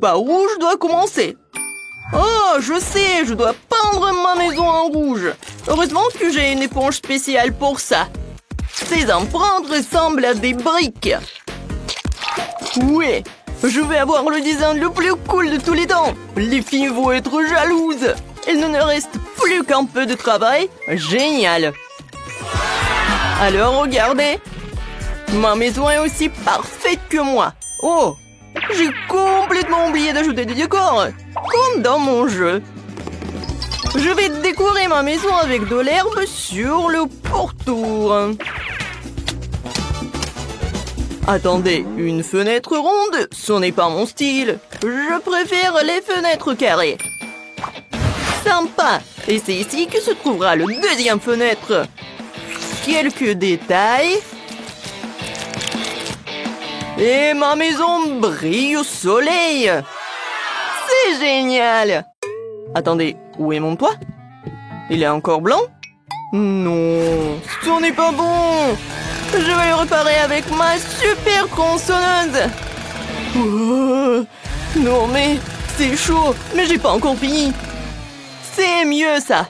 Par où je dois commencer? Oh, je sais, je dois peindre ma maison en rouge. Heureusement que j'ai une éponge spéciale pour ça. Ces empreintes ressemblent à des briques. Ouais, je vais avoir le design le plus cool de tous les temps. Les filles vont être jalouses. Il ne nous reste plus qu'un peu de travail. Génial. Alors, regardez. Ma maison est aussi parfaite que moi. Oh, j'ai complètement oublié d'ajouter des décors. Comme dans mon jeu. Je vais décorer ma maison avec de l'herbe sur le pourtour. Attendez, une fenêtre ronde, ce n'est pas mon style. Je préfère les fenêtres carrées. Sympa. Et c'est ici que se trouvera le deuxième fenêtre. Quelques détails. Et ma maison brille au soleil. C'est génial. Attendez, où est mon toit? Il est encore blanc? Non, ce n'est pas bon. Je vais le réparer avec ma super tronçonneuse. Oh, non mais, c'est chaud, mais j'ai pas encore fini. C'est mieux ça.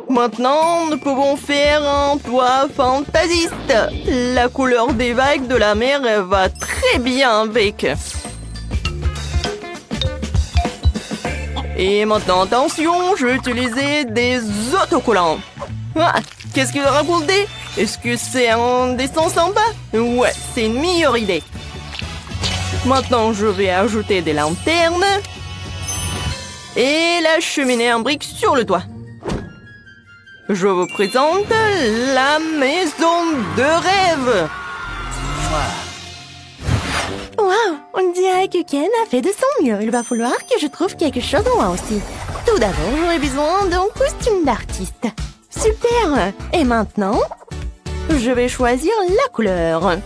Maintenant, nous pouvons faire un toit fantaisiste. La couleur des vagues de la mer va très bien avec. Et maintenant, attention, je vais utiliser des autocollants. Ah, qu'est-ce qu'il a raconté? Est-ce que c'est un dessin sympa? Ouais, c'est une meilleure idée. Maintenant, je vais ajouter des lanternes. Et la cheminée en briques sur le toit. Je vous présente la maison de rêve. Waouh, on dirait que Ken a fait de son mieux. Il va falloir que je trouve quelque chose moi aussi. Tout d'abord, j'aurai besoin d'un costume d'artiste. Super. Et maintenant, je vais choisir la couleur.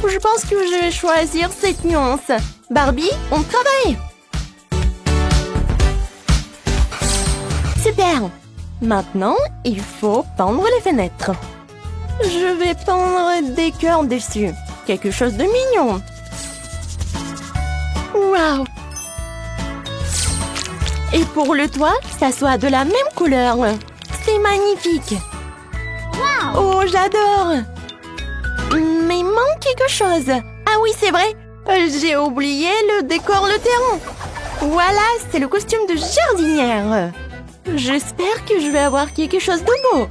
Je pense que je vais choisir cette nuance. Barbie, on travaille. Super. Maintenant, il faut peindre les fenêtres. Je vais peindre des cœurs dessus. Quelque chose de mignon. Waouh! Et pour le toit, ça soit de la même couleur. C'est magnifique. Wow. Oh, j'adore. Mais il manque quelque chose. Ah oui, c'est vrai. J'ai oublié le décor, le terrain. Voilà, c'est le costume de jardinière. J'espère que je vais avoir quelque chose de beau.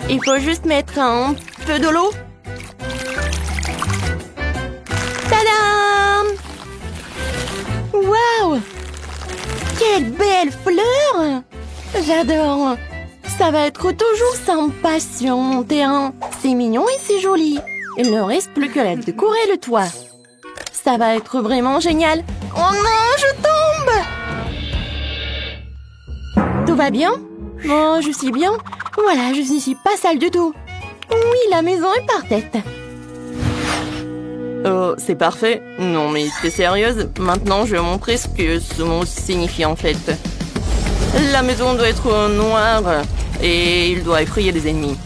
Il faut juste mettre un peu de l'eau. Tadam! Waouh! Quelle belle fleur! J'adore! Ça va être toujours sympa sur mon terrain. C'est mignon et c'est joli. Il ne reste plus que la décorer le toit. Ça va être vraiment génial. Oh non, je tombe! Tout va bien? Oh, je suis bien. Voilà, je ne suis pas sale du tout. Oui, la maison est parfaite. Oh, c'est parfait. Non, mais t'es sérieuse? Maintenant, je vais montrer ce que ce mot signifie en fait. La maison doit être noire et il doit effrayer des ennemis.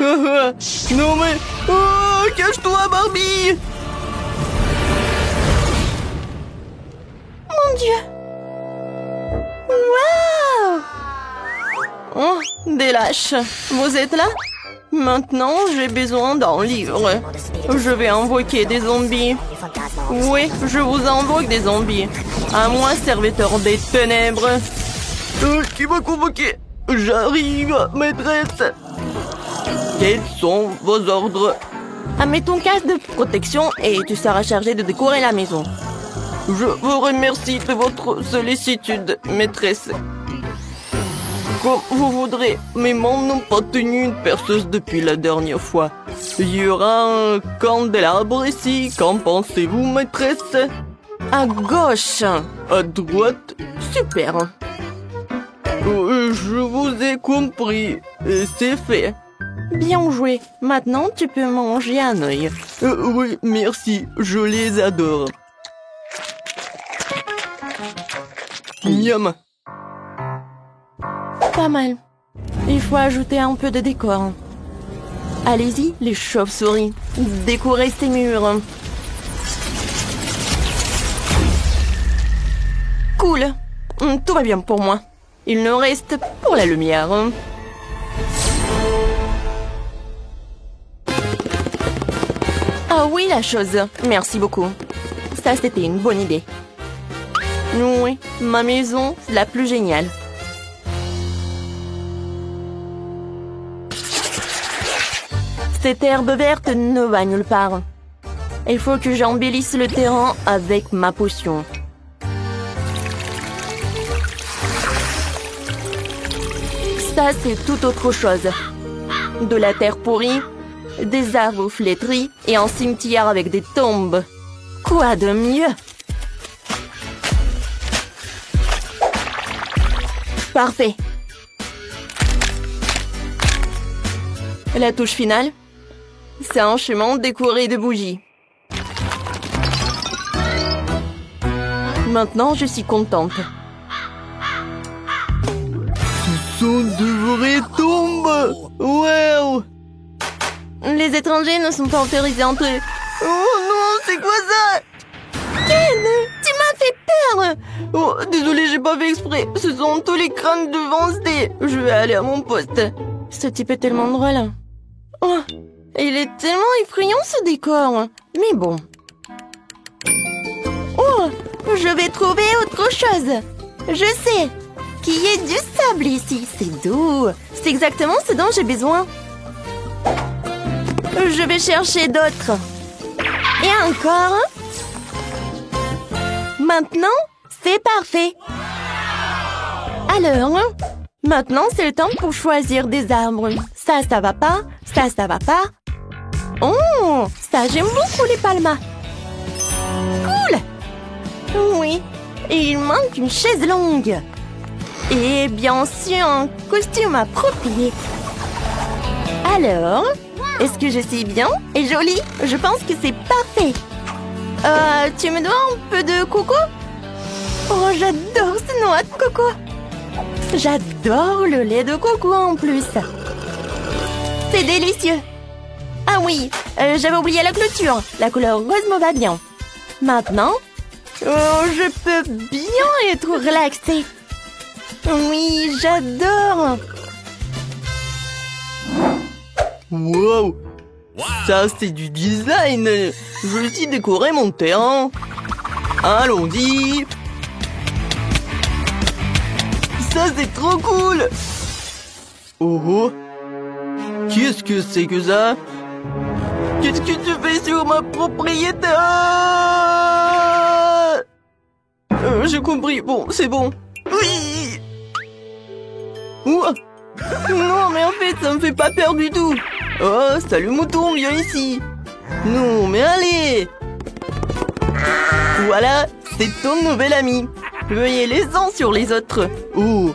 Non mais... Oh, cache-toi, Barbie! Mon Dieu! Waouh! Oh, des lâches. Vous êtes là? Maintenant, j'ai besoin d'un livre. Je vais invoquer des zombies. Oui, je vous invoque des zombies. À moi, serviteur des ténèbres. Qui m'a convoqué? J'arrive, maîtresse. Quels sont vos ordres? Mets ton casque de protection et tu seras chargé de décorer la maison. Je vous remercie de votre sollicitude, maîtresse. Comme vous voudrez, mes mains n'ont pas tenu une perceuse depuis la dernière fois. Il y aura un candélabre ici. Qu'en pensez-vous, maîtresse? À gauche. À droite. Super. Je vous ai compris. Et c'est fait. Bien joué. Maintenant, tu peux manger un œil. Oui, merci. Je les adore. Miam. Pas mal. Il faut ajouter un peu de décor. Allez-y, les chauves-souris. Décorez ces murs. Cool. Tout va bien pour moi. Il ne reste pour la lumière. Ah oui, la chose. Merci beaucoup. Ça, c'était une bonne idée. Oui, ma maison, c'est la plus géniale. Cette herbe verte ne va nulle part. Il faut que j'embellisse le terrain avec ma potion. Ça, c'est tout autre chose. De la terre pourrie, des arbres flétris et un cimetière avec des tombes. Quoi de mieux? Parfait. La touche finale, c'est un chemin décoré de bougies. Maintenant, je suis contente. Ce sont de vraies tombes! Wow! Les étrangers ne sont pas autorisés à entrer. Oh non, c'est quoi ça? Ken, tu m'as fait peur! Oh, désolé, j'ai pas fait exprès. Ce sont tous les crânes de Wednesday. Je vais aller à mon poste. Ce type est tellement drôle. Oh, il est tellement effrayant ce décor. Mais bon. Oh, je vais trouver autre chose. Je sais qu'il y a du sable ici. C'est doux. C'est exactement ce dont j'ai besoin. Je vais chercher d'autres. Et encore. Maintenant, c'est parfait. Alors, maintenant, c'est le temps pour choisir des arbres. Ça va pas. Ça va pas. Oh, ça, j'aime beaucoup les palmas. Cool. Oui, et il manque une chaise longue. Et bien sûr, un costume approprié. Alors, est-ce que je suis bien et jolie? Je pense que c'est parfait. Tu me dois un peu de coco? Oh, j'adore ces noix de coco. J'adore le lait de coco en plus. C'est délicieux. Ah oui, j'avais oublié la clôture. La couleur rose me va bien. Maintenant, je peux bien être relaxée. Oui, j'adore. Wow! Ça, c'est du design. Je vais aussi décorer mon terrain. Allons-y. Ça, c'est trop cool. Oh oh. Qu'est-ce que c'est que ça? Qu'est-ce que tu fais sur ma propriété? J'ai compris. Bon, c'est bon. Oui. Ouah. Non, mais en fait, ça me fait pas peur du tout. Oh, salut mouton, viens ici. Non, mais allez. Voilà, c'est ton nouvel ami. Veuillez les uns sur les autres. Oh,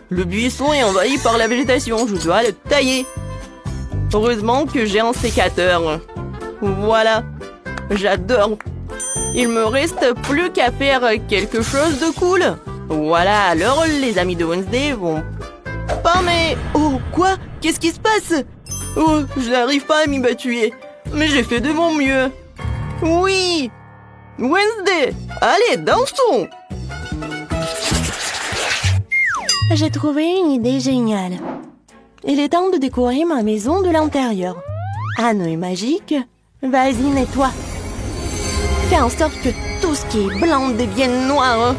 le buisson est envahi par la végétation. Je dois le tailler. Heureusement que j'ai un sécateur. Voilà, j'adore. Il me reste plus qu'à faire quelque chose de cool. Voilà, alors les amis de Wednesday vont... Pas mais... Oh, quoi? Qu'est-ce qui se passe? Oh, je n'arrive pas à m'y battuer. Mais j'ai fait de mon mieux. Oui! Wednesday! Allez, dansons! J'ai trouvé une idée géniale. Il est temps de décorer ma maison de l'intérieur. Anneau est magique. Vas-y, nettoie. Fais en sorte que tout ce qui est blanc devienne noir.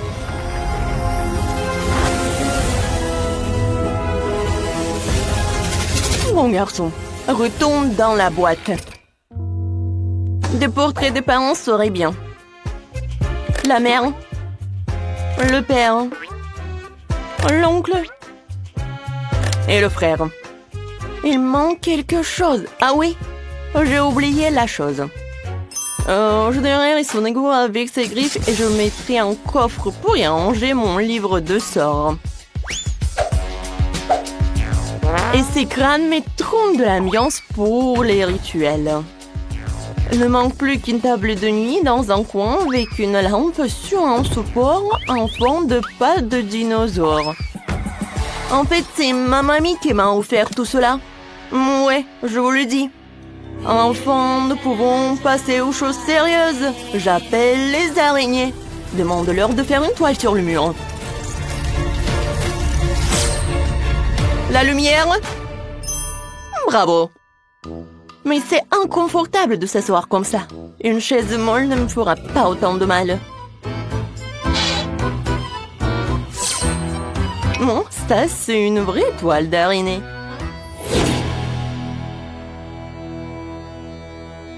Mon garçon, retourne dans la boîte. Des portraits des parents seraient bien. La mère, le père, l'oncle et le frère. Il manque quelque chose. Ah oui, j'ai oublié la chose. Je derrière son égout avec ses griffes et je mettrai un coffre pour y ranger mon livre de sorts. Et ces crânes mettront de l'ambiance pour les rituels. Il ne manque plus qu'une table de nuit dans un coin avec une lampe sur un support en forme de pattes de dinosaure. En fait, c'est ma mamie qui m'a offert tout cela. Ouais, je vous le dis. Enfin, nous pouvons passer aux choses sérieuses. J'appelle les araignées. Demande-leur de faire une toile sur le mur. La lumière. Bravo. Mais c'est inconfortable de s'asseoir comme ça. Une chaise molle ne me fera pas autant de mal. Bon, ça, c'est une vraie toile d'araignée.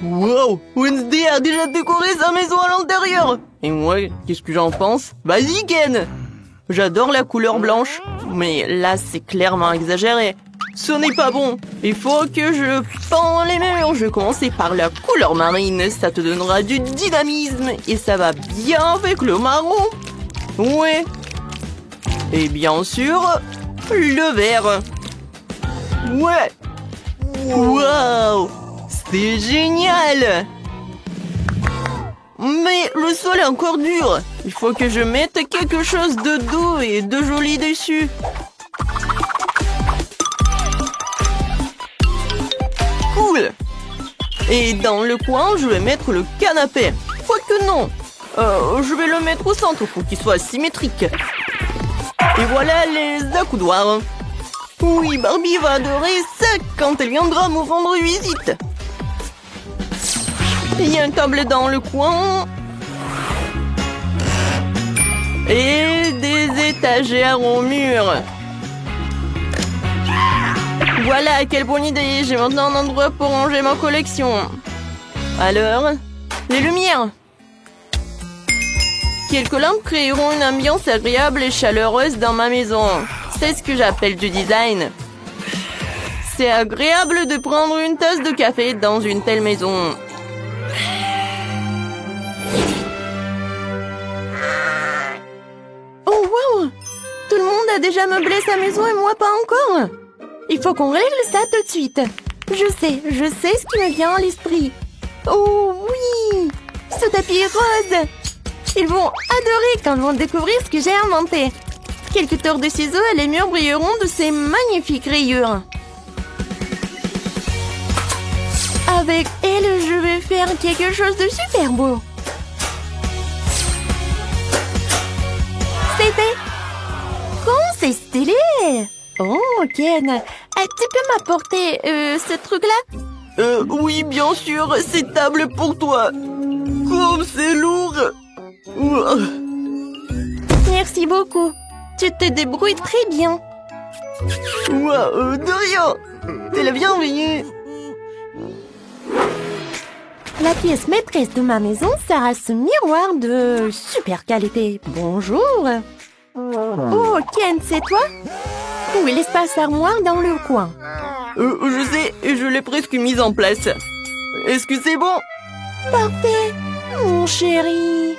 Wow, Wednesday a déjà décoré sa maison à l'intérieur. Et moi, qu'est-ce que j'en pense? Vas-y, Ken. J'adore la couleur blanche, mais là, c'est clairement exagéré. Ce n'est pas bon. Il faut que je peins les murs. Je vais commencer par la couleur marine. Ça te donnera du dynamisme et ça va bien avec le marron. Ouais. Et bien sûr, le vert. Ouais. Wow. C'est génial! Mais le sol est encore dur. Il faut que je mette quelque chose de doux et de joli dessus. Cool! Et dans le coin, je vais mettre le canapé. Quoique non. Je vais le mettre au centre pour qu'il soit symétrique. Et voilà les accoudoirs. Oui, Barbie va adorer ça quand elle viendra me rendre visite. Il y a une table dans le coin. Et des étagères au mur. Voilà, quelle bonne idée. J'ai maintenant un endroit pour ranger ma collection. Alors, les lumières. Quelques lampes créeront une ambiance agréable et chaleureuse dans ma maison. C'est ce que j'appelle du design. C'est agréable de prendre une tasse de café dans une telle maison. Tout le monde a déjà meublé sa maison et moi pas encore. Il faut qu'on règle ça tout de suite. Je sais ce qui me vient à l'esprit. Oh oui, ce tapis rose. Ils vont adorer quand ils vont découvrir ce que j'ai inventé. Quelques tours de ciseaux et les murs brilleront de ces magnifiques rayures. Avec elle, je vais faire quelque chose de super beau. C'est fait. C'est stylé! Oh, Ken, tu peux m'apporter ce truc-là? Oui, bien sûr, c'est table pour toi. Comme c'est lourd! Merci beaucoup. Tu te débrouilles très bien. De rien. T'es la bienvenue. La pièce maîtresse de ma maison sera ce miroir de super qualité. Bonjour. Oh, Ken, c'est toi? Oui, l'espace armoire dans le coin. Je sais, je l'ai presque mise en place. Est-ce que c'est bon? Parfait, mon chéri.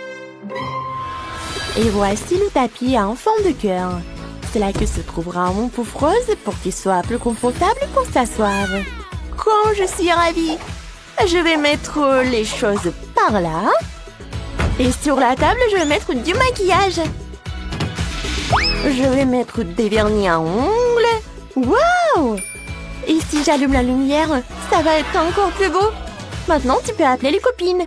Et voici le tapis en forme de cœur. C'est là que se trouvera mon pouf rose pour qu'il soit plus confortable pour s'asseoir. Quand je suis ravie. Je vais mettre les choses par là. Et sur la table, je vais mettre du maquillage. Je vais mettre des vernis à ongles. Waouh! Et si j'allume la lumière, ça va être encore plus beau. Maintenant, tu peux appeler les copines.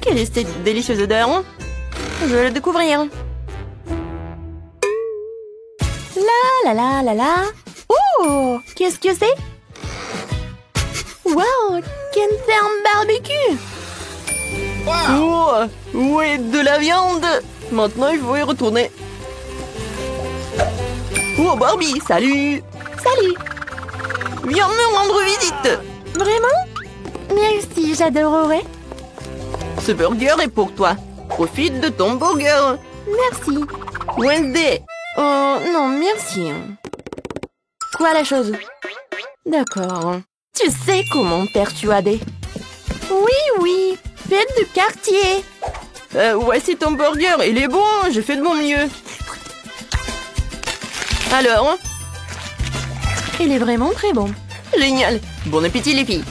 Quelle est cette délicieuse odeur? Je vais la découvrir. La la la la la. Oh! Qu'est-ce que c'est? Wow! Ken fait un barbecue! Wow. Oh! Ouais, de la viande! Maintenant, il faut y retourner. Oh, Barbie, salut! Salut! Viens me rendre visite! Vraiment? Merci, j'adorerais. Ce burger est pour toi. Profite de ton burger. Merci. Wednesday. Oh, non, merci. Quoi la chose? D'accord. Tu sais comment me persuader. Oui, faites du quartier. Voici ton burger, il est bon, j'ai fait de mon mieux. Alors? Il est vraiment très bon. Génial. Bon appétit les filles.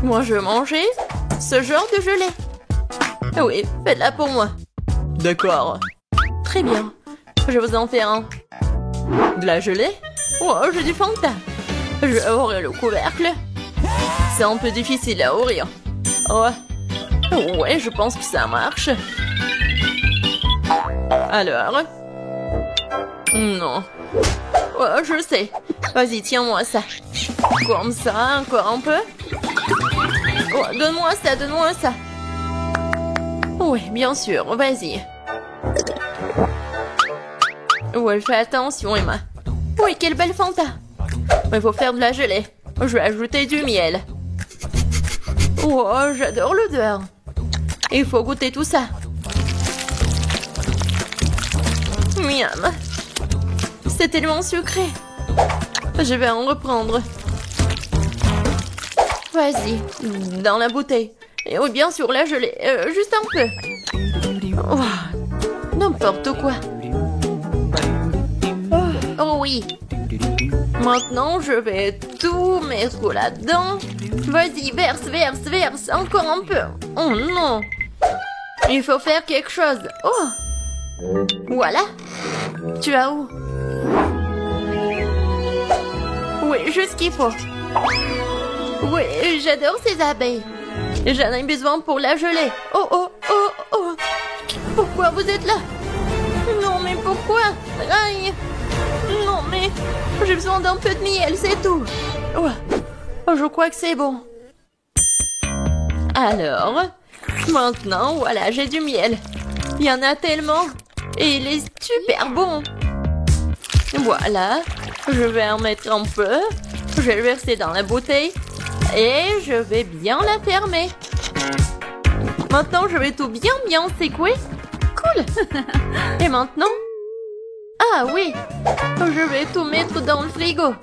Moi je veux manger ce genre de gelée. Oui, faites-la pour moi. D'accord. Très bien. Je vous en fais un. De la gelée? Oh, j'ai du Fanta. Je vais ouvrir le couvercle. C'est un peu difficile à ouvrir. Ouais, je pense que ça marche. Alors? Non. Oh, je sais. Vas-y, tiens-moi ça. Comme ça, encore un peu. Oh, donne-moi ça, donne-moi ça. Oui, bien sûr, vas-y. Ouais, fais attention, Emma. Oui, quelle belle Fanta. Il faut faire de la gelée. Je vais ajouter du miel. Oh, j'adore l'odeur. Il faut goûter tout ça. Miam. C'est tellement sucré. Je vais en reprendre. Vas-y, dans la bouteille. Et oui, bien sûr, la gelée. Juste un peu. Oh, n'importe quoi. Oh oui. Maintenant, je vais tout mettre là-dedans. Vas-y, verse, verse, verse. Encore un peu. Oh non. Il faut faire quelque chose. Oh. Voilà. Tu as où? Oui, juste ce qu'il faut. Oui, j'adore ces abeilles. J'en ai besoin pour la gelée. Oh, oh, oh, oh. Pourquoi vous êtes là? Non, mais pourquoi? Aïe. Non, mais j'ai besoin d'un peu de miel, c'est tout. Oh, je crois que c'est bon. Alors, maintenant, voilà, j'ai du miel. Il y en a tellement. Et il est super bon. Voilà, je vais en mettre un peu. Je vais le verser dans la bouteille. Et je vais bien la fermer. Maintenant, je vais tout bien secouer. Cool. Et maintenant? Ah oui, je vais tout mettre dans le frigo.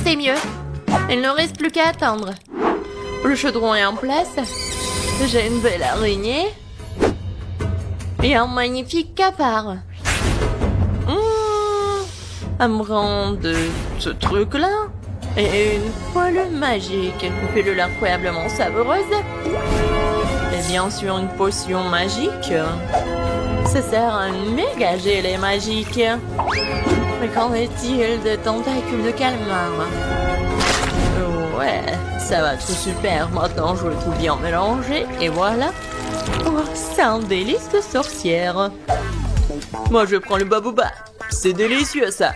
C'est mieux. Il ne reste plus qu'à attendre. Le chaudron est en place. J'ai une belle araignée. Et un magnifique cafard. Un brin de ce truc-là. Et une poêle magique. Une pilule incroyablement savoureuse. Et bien sûr une potion magique. Ça sert à un méga gelée magique. Mais qu'en est-il de tentacules de calmar? Ouais, ça va être super. Maintenant, je vais tout bien mélanger. Et voilà. Oh, c'est un délice de sorcière. Moi, je prends le babouba. C'est délicieux, ça.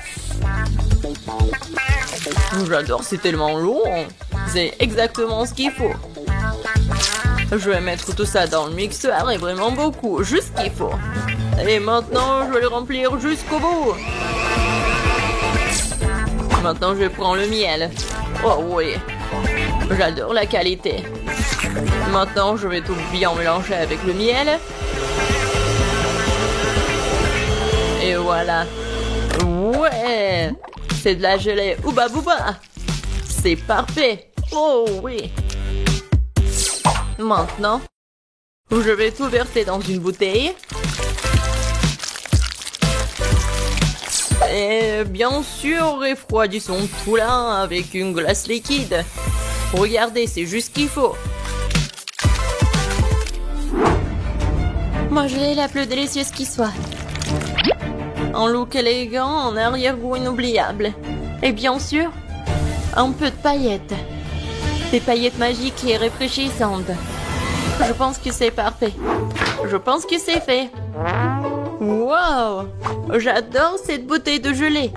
J'adore, c'est tellement long. C'est exactement ce qu'il faut. Je vais mettre tout ça dans le mixeur et vraiment beaucoup, juste ce qu'il faut. Et maintenant, je vais le remplir jusqu'au bout. Maintenant, je prends le miel. Oh oui, j'adore la qualité. Maintenant, je vais tout bien mélanger avec le miel. Et voilà. Ouais, c'est de la gelée Ouba Booba. C'est parfait. Oh oui. Maintenant, je vais tout verser dans une bouteille. Et bien sûr, refroidissons tout là avec une glace liquide. Regardez, c'est juste ce qu'il faut. Moi, je l'ai la plus délicieuse qui soit. Un look élégant, en arrière-goût inoubliable. Et bien sûr, un peu de paillettes. Des paillettes magiques et rafraîchissantes. Je pense que c'est parfait. Je pense que c'est fait. Wow! J'adore cette bouteille de gelée.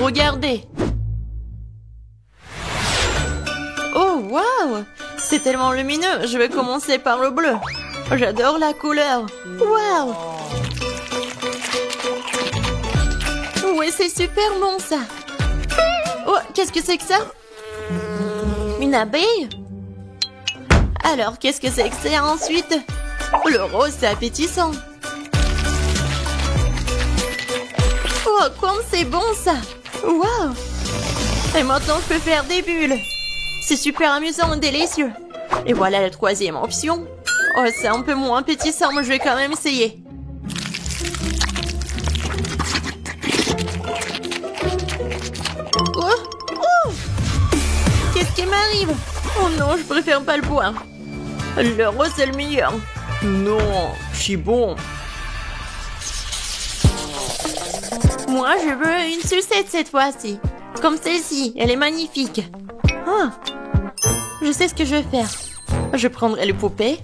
Regardez. Oh, wow! C'est tellement lumineux. Je vais commencer par le bleu. J'adore la couleur. Wow! Ouais, c'est super bon, ça. Oh, qu'est-ce que c'est que ça? Une abeille? Alors, qu'est-ce que c'est que ça ensuite? Le rose, c'est appétissant. Oh, comme c'est bon, ça. Wow. Et maintenant, je peux faire des bulles. C'est super amusant et délicieux. Et voilà la troisième option. Oh, c'est un peu moins appétissant, mais je vais quand même essayer. Oh, oh. Qu'est-ce qui m'arrive? Oh non, je préfère pas le boire. Le rose, c'est le meilleur. Non, je suis bon. Moi, je veux une sucette cette fois-ci. Comme celle-ci, elle est magnifique. Ah, je sais ce que je vais faire. Je prendrai les poupées.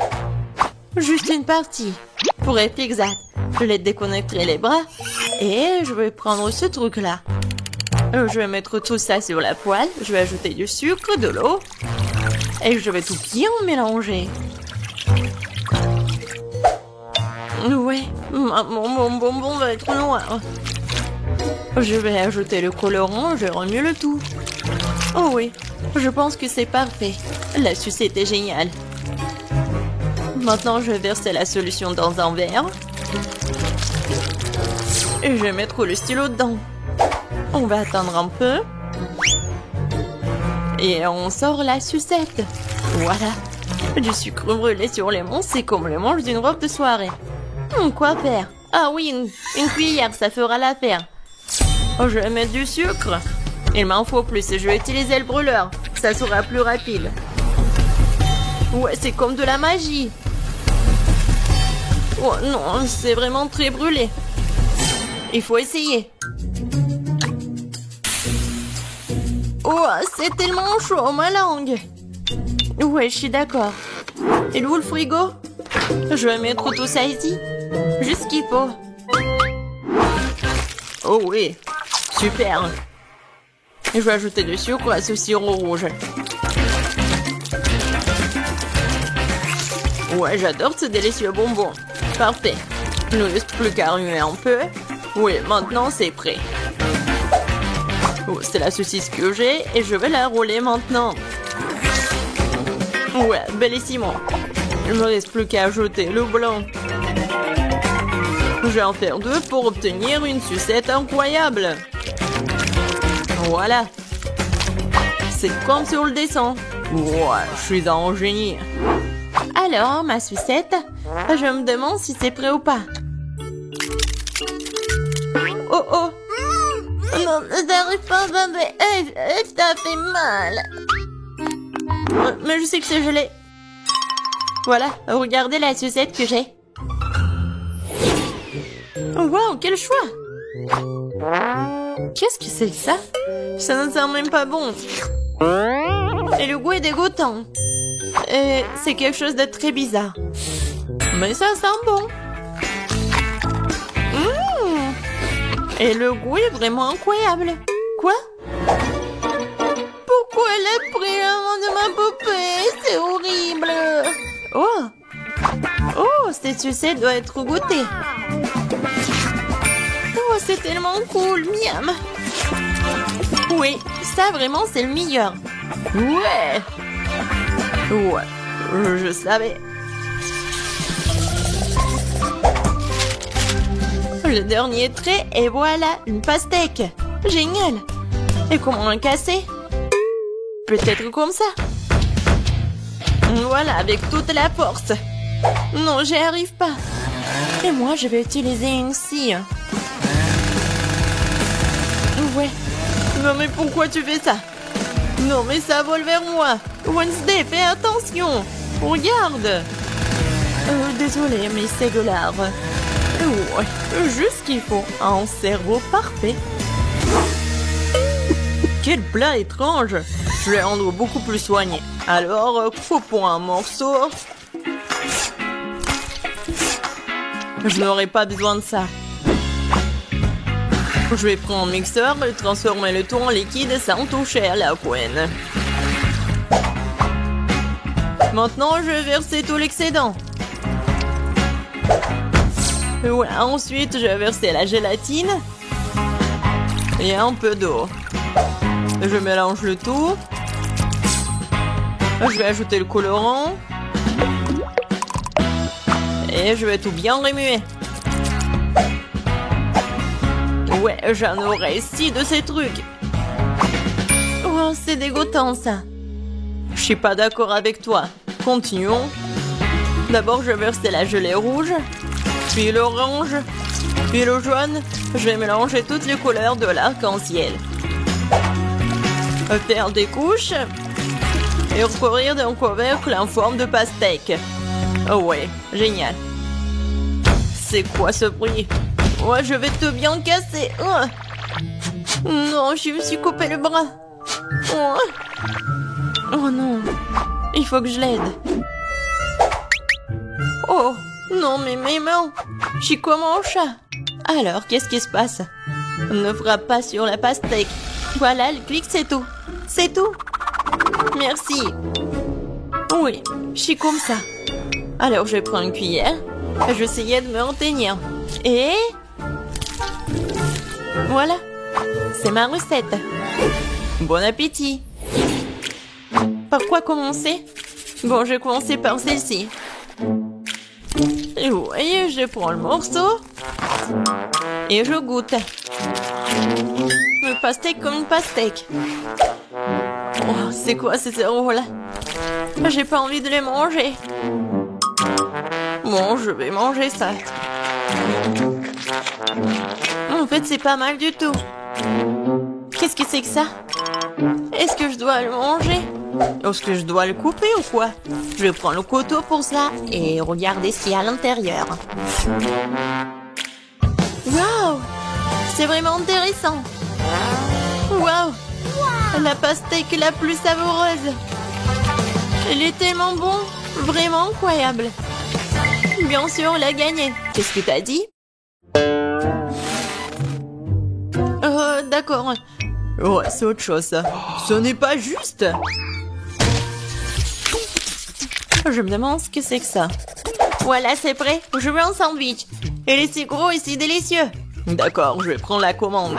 Juste une partie. Pour être exact, je les déconnecterai les bras. Et je vais prendre ce truc-là. Je vais mettre tout ça sur la poêle. Je vais ajouter du sucre, de l'eau. Et je vais tout bien mélanger. Ouais, mon bonbon va être noir. Je vais ajouter le colorant, je remue le tout. Oh oui, je pense que c'est parfait. La sucette est géniale. Maintenant, je vais verser la solution dans un verre. Et je vais mettre le stylo dedans. On va attendre un peu. Et on sort la sucette. Voilà. Du sucre brûlé sur les mains, c'est comme le manche d'une robe de soirée. Quoi faire? Ah oui, une cuillère, ça fera l'affaire. Je vais mettre du sucre. Il m'en faut plus, je vais utiliser le brûleur. Ça sera plus rapide. Ouais, c'est comme de la magie. Oh non, c'est vraiment très brûlé. Il faut essayer. Oh, c'est tellement chaud, ma langue. Ouais, je suis d'accord. Et où le frigo? Je vais mettre tout ça ici. Juste ce qu'il faut. Oh oui, super. Et je vais ajouter du sucre à ce sirop rouge. Ouais, j'adore ce délicieux bonbon. Parfait. Il ne reste plus qu'à remuer un peu. Oui, maintenant c'est prêt. Oh, c'est la saucisse que j'ai et je vais la rouler maintenant. Ouais, bellissimo. Il ne me reste plus qu'à ajouter le blanc. Je vais en faire 2 pour obtenir une sucette incroyable. Voilà. C'est comme sur le dessin. Ouais, je suis un génie. Alors, ma sucette, je me demande si c'est prêt ou pas. Oh oh. Non, j'arrive pas, ça fait mal. Mais je sais que c'est gelé. Voilà, regardez la sucette que j'ai. Wow, quel choix! Qu'est-ce que c'est que ça? Ça ne sent même pas bon. Et le goût est dégoûtant. C'est quelque chose de très bizarre. Mais ça sent bon. Et le goût est vraiment incroyable. Quoi? Pourquoi elle a pris la main de ma poupée? C'est horrible. Oh! Oh, cette sucette doit être goûtée. Oh, c'est tellement cool, miam. Oui, ça vraiment c'est le meilleur. Ouais. Ouais, je savais. Le dernier trait et voilà, une pastèque. Génial. Et comment la casser? Peut-être comme ça. Voilà, avec toute la force. Non, j'y arrive pas. Et moi, je vais utiliser une scie. Ouais. Non, mais pourquoi tu fais ça? Non, mais ça vole vers moi. Wednesday, fais attention. Regarde. Désolée, mais c'est de l'art. Ouais, juste ce qu'il faut. Un cerveau parfait. Quel plat étrange. Je vais rendre beaucoup plus soigné. Alors, coupons un morceau. Je n'aurai pas besoin de ça. Je vais prendre un mixeur et transformer le tout en liquide sans toucher à la couenne. Maintenant, je vais verser tout l'excédent. Voilà, ensuite, je vais verser la gélatine et un peu d'eau. Je mélange le tout. Je vais ajouter le colorant. Et je vais tout bien remuer. Ouais, j'en aurais 6 de ces trucs. Oh, c'est dégoûtant ça. Je suis pas d'accord avec toi. Continuons. D'abord, je vais verser la gelée rouge, puis l'orange, puis le jaune. Je vais mélanger toutes les couleurs de l'arc-en-ciel. Faire des couches et recouvrir d'un couvercle en forme de pastèque. Oh ouais, génial. C'est quoi ce bruit? Ouais, je vais te bien casser. Non, je me suis coupé le bras. Oh non, il faut que je l'aide. Oh, non, mais mes mains. Je suis comme un chat. Alors, qu'est-ce qui se passe? Ne frappe pas sur la pastèque. Voilà, le clic, c'est tout. C'est tout. Merci. Oui, je suis comme ça. Alors, je prends une cuillère. Je vais essayer de me retenir. Et... voilà. C'est ma recette. Bon appétit. Par quoi commencer? Bon, je vais commencer par celle-ci. Et vous voyez, je prends le morceau. Et je goûte. Le pastèque comme une pastèque. Oh, c'est quoi ces cerveaux-là? J'ai pas envie de les manger. Bon, je vais manger ça. En fait, c'est pas mal du tout. Qu'est-ce que c'est que ça? Est-ce que je dois le manger? Est-ce que je dois le couper ou quoi? Je prends le couteau pour ça et regardez ce qu'il y a à l'intérieur. Waouh! C'est vraiment intéressant. Waouh! La pastèque la plus savoureuse. Elle est tellement bon, vraiment incroyable. Bien sûr, elle a gagné. Qu'est-ce que t'as dit? D'accord. Ouais, c'est autre chose, ça. Ce n'est pas juste. Je me demande ce que c'est que ça. Voilà, c'est prêt. Je veux un sandwich. Il est si gros et si délicieux. D'accord, je vais prendre la commande.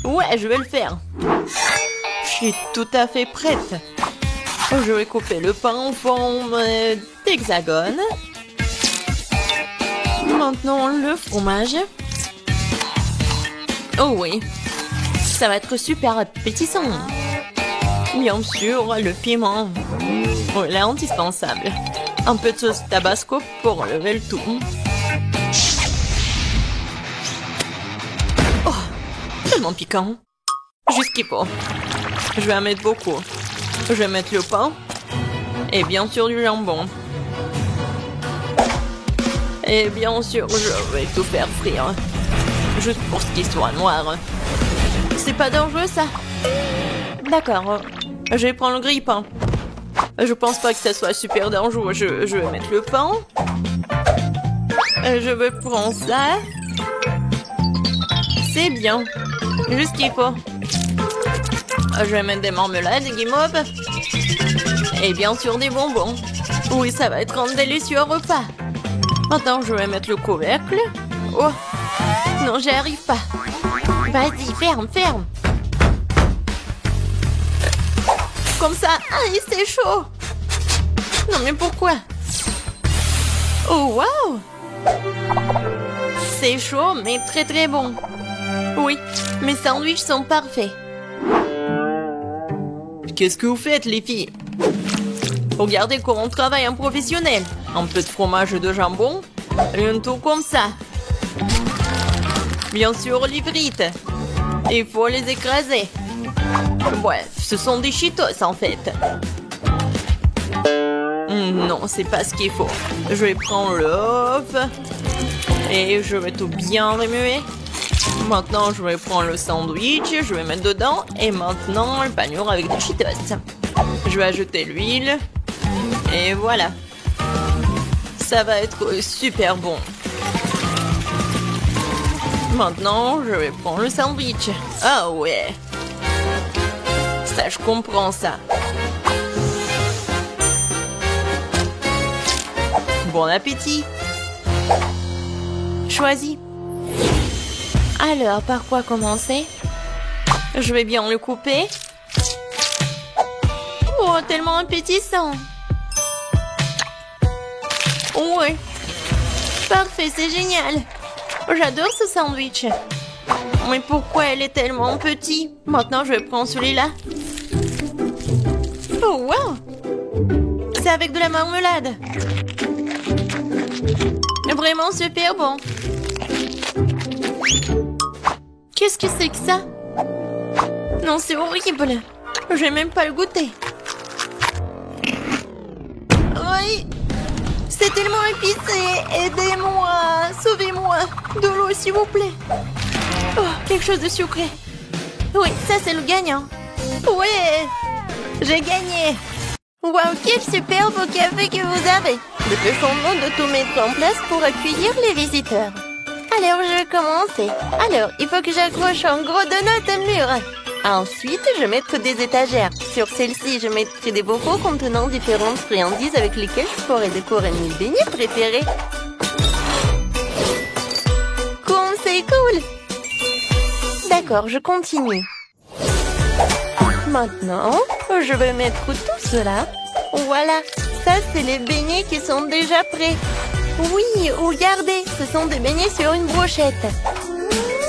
Ouais, je vais le faire. Je suis tout à fait prête. Je vais couper le pain en forme d'hexagone. Maintenant, le fromage. Oh oui, ça va être super appétissant. Bien sûr, le piment. Oh, il est indispensable. Un peu de sauce tabasco pour enlever le tout. Oh, tellement piquant. Juste qu'il faut. Je vais en mettre beaucoup. Je vais mettre le pain. Et bien sûr du jambon. Et bien sûr, je vais tout faire frire. Juste pour ce qu'il soit noir. C'est pas dangereux, ça? D'accord. Je vais prendre le grille-pain. Je pense pas que ça soit super dangereux. Je vais mettre le pain. Je vais prendre ça. C'est bien. Juste ce qu'il faut. Je vais mettre des marmelades, des guimauves. Et bien sûr des bonbons. Oui, ça va être un délicieux repas. Maintenant, je vais mettre le couvercle. Oh! Non, j'y arrive pas. Vas-y, ferme, ferme. Comme ça. Aïe, c'est chaud. Non, mais pourquoi? Oh, waouh! C'est chaud, mais très très bon. Oui, mes sandwichs sont parfaits. Qu'est-ce que vous faites, les filles? Regardez comment on travaille un professionnel. Un peu de fromage et de jambon. Et un tout comme ça. Bien sûr, les frites. Il faut les écraser. Ouais, ce sont des Cheetos en fait. Non, c'est pas ce qu'il faut. Je vais prendre l'œuf. Et je vais tout bien remuer. Maintenant, je vais prendre le sandwich. Je vais mettre dedans. Et maintenant, le panure avec des Cheetos. Je vais ajouter l'huile. Et voilà. Ça va être super bon. Maintenant, je vais prendre le sandwich. Ah ouais. Ça, je comprends ça. Bon appétit. Choisis. Alors, par quoi commencer? Je vais bien le couper. Oh, tellement appétissant. Ouais. Parfait, c'est génial. J'adore ce sandwich. Mais pourquoi elle est tellement petite? Maintenant, je vais prendre celui-là. Oh, wow! C'est avec de la marmelade. Vraiment super bon. Qu'est-ce que c'est que ça? Non, c'est horrible. Je vais même pas le goûter. Oui! C'est tellement épicé. Aidez-moi! Sauvez-moi! De l'eau, s'il vous plaît. Oh, quelque chose de sucré. Oui, ça c'est le gagnant. Ouais, j'ai gagné. Waouh, quel superbe café que vous avez. Dépêchons-nous de tout mettre en place pour accueillir les visiteurs. Alors, je vais commencer. Alors, il faut que j'accroche un gros donut au mur. Ensuite, je vais mettre des étagères. Sur celle-ci, je mettrai des bocaux contenant différentes friandises avec lesquelles je pourrai décorer mes beignets préférés. Comme c'est cool! D'accord, je continue. Maintenant, je vais mettre tout cela. Voilà, ça c'est les beignets qui sont déjà prêts. Oui, regardez, ce sont des beignets sur une brochette.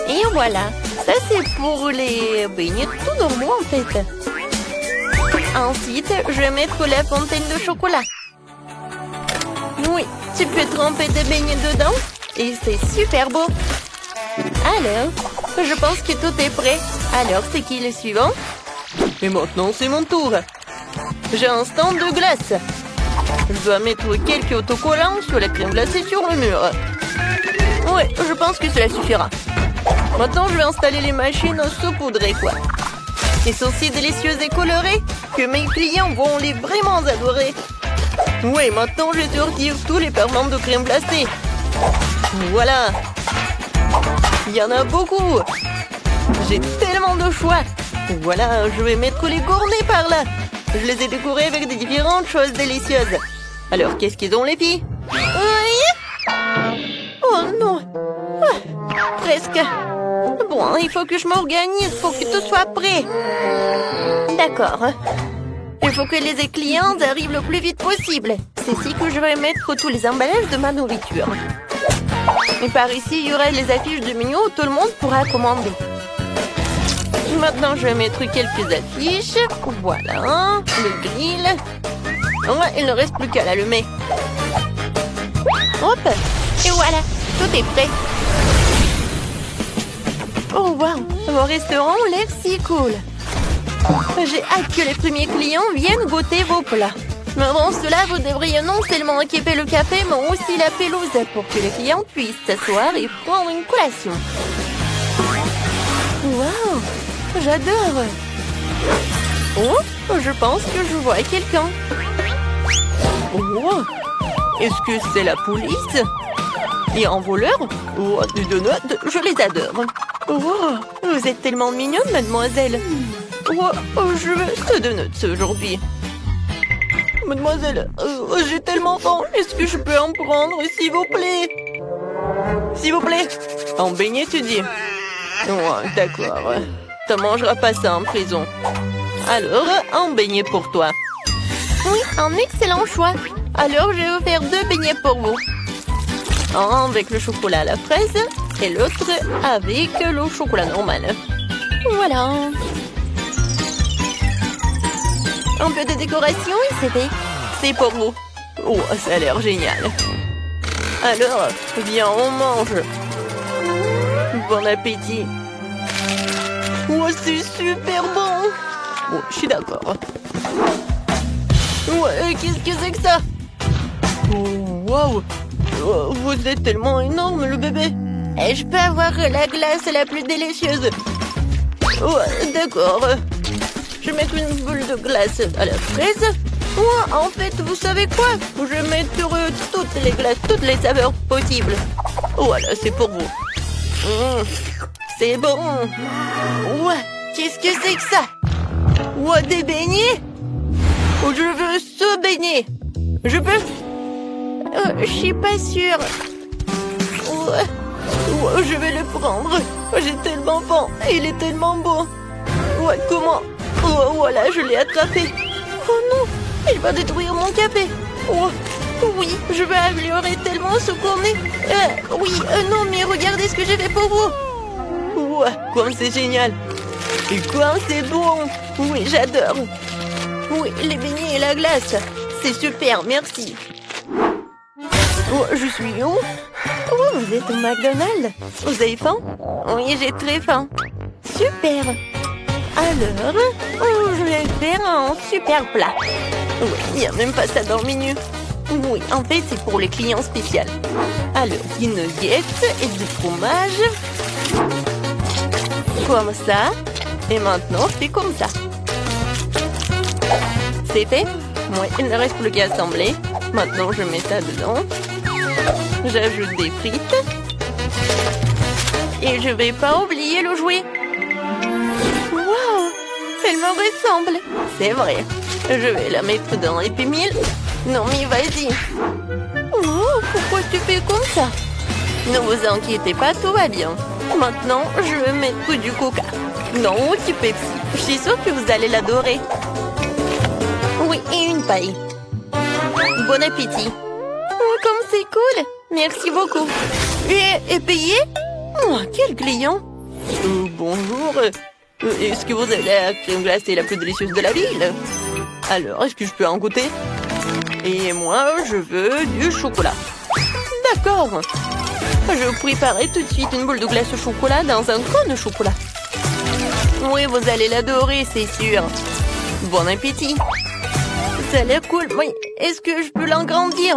Et voilà, ça c'est pour les beignets tout normaux en fait. Ensuite, je vais mettre la fontaine de chocolat. Oui, tu peux tremper des beignets dedans et c'est super beau. Alors, je pense que tout est prêt. Alors, c'est qui le suivant? Et maintenant, c'est mon tour. J'ai un stand de glace. Je dois mettre quelques autocollants sur la crème glacée sur le mur. Ouais, je pense que cela suffira. Maintenant, je vais installer les machines à saupoudrer, quoi. Ils sont si délicieuses et colorées que mes clients vont les vraiment adorer. Oui, maintenant, je vais sortir tous les ferments de crème glacée. Voilà. Il y en a beaucoup. J'ai tellement de choix. Voilà, je vais mettre les gourmets par là. Je les ai décorés avec des différentes choses délicieuses. Alors, qu'est-ce qu'ils ont, les filles? Oui. Oh non. Ah, presque. Bon, il faut que je m'organise pour que tout soit prêt. D'accord. Il faut que les clients arrivent le plus vite possible. C'est ici que je vais mettre tous les emballages de ma nourriture. Et par ici, il y aura les affiches de menu où tout le monde pourra commander. Maintenant, je vais mettre quelques affiches. Voilà, le grill. Ouais, il ne reste plus qu'à l'allumer. Hop, et voilà, tout est prêt. Oh wow, mon restaurant a l'air si cool. J'ai hâte que les premiers clients viennent goûter vos plats. Mais avant cela, vous devriez non seulement équiper le café, mais aussi la pelouse pour que les clients puissent s'asseoir et prendre une collation. Wow, j'adore. Oh, je pense que je vois quelqu'un. Oh, est-ce que c'est la police? Et un voleur? Oh, des donuts, je les adore. Oh, vous êtes tellement mignonne, mademoiselle. Oh, je veux ce donut aujourd'hui. Mademoiselle, j'ai tellement faim. Est-ce que je peux en prendre, s'il vous plaît? S'il vous plaît. En beignet, tu dis? Oh, d'accord. Tu ne mangeras pas ça en prison. Alors, un beignet pour toi. Oui, un excellent choix. Alors, je vais vous faire 2 beignets pour vous. Un avec le chocolat à la fraise et l'autre avec le chocolat normal. Voilà. Un peu de décoration et c'est fait. C'est pour vous. Oh, ça a l'air génial. Alors, viens, on mange. Bon appétit. Oh, c'est super bon. Bon, je suis d'accord. Ouais, qu'est-ce que c'est que ça? Oh, wow. Oh, vous êtes tellement énorme, le bébé. Et je peux avoir la glace la plus délicieuse. Oh, d'accord. Je vais mettre une boule de glace à la fraise. Oh, en fait, vous savez quoi? Je vais mettre toutes les glaces, toutes les saveurs possibles. Voilà, c'est pour vous. C'est bon. Ouais, qu'est-ce que c'est que ça? Ouais, des beignets? Oh, je veux ce beignet. Je peux? Je suis pas sûre. Ouais, je vais le prendre. J'ai tellement faim. Il est tellement beau. Ouais, comment? Oh, voilà, je l'ai attrapé. Oh non, il va détruire mon café. Oh, oui, je vais améliorer tellement ce qu'on est. Oui, non, mais regardez ce que j'ai fait pour vous. Ouais, comme c'est génial. Et quoi, c'est bon. Oui, j'adore. Oui, les beignets et la glace. C'est super, merci. Oh, je suis où? Oh, vous êtes au McDonald's. Vous avez faim? Oui, j'ai très faim. Super. Alors, je vais faire un super plat. Oui, il n'y a même pas ça dans le menu. Oui, en fait, c'est pour les clients spéciaux. Alors, des nuggets et du fromage. Comme ça. Et maintenant, je fais comme ça. C'est fait? Oui, il ne reste plus qu'à assembler. Maintenant, je mets ça dedans. J'ajoute des frites. Et je vais pas oublier le jouet. Waouh! Elle me ressemble. C'est vrai. Je vais la mettre dans Happy Meal. Non, mais vas-y. Oh, pourquoi tu fais comme ça? Ne vous inquiétez pas, tout va bien. Maintenant, je vais mettre du coca. Non, du Pepsi. Je suis sûre que vous allez l'adorer. Oui, et une paille. Bon appétit. Oh, comme c'est cool. Merci beaucoup. Et payé? Oh, quel client. Bonjour. Est-ce que vous avez la crème glacée la plus délicieuse de la ville? Alors, est-ce que je peux en goûter? Et moi, je veux du chocolat. D'accord. Je préparerai tout de suite une boule de glace au chocolat dans un cône de chocolat. Oui, vous allez l'adorer, c'est sûr. Bon appétit. Ça a l'air cool. Oui, est-ce que je peux l'agrandir?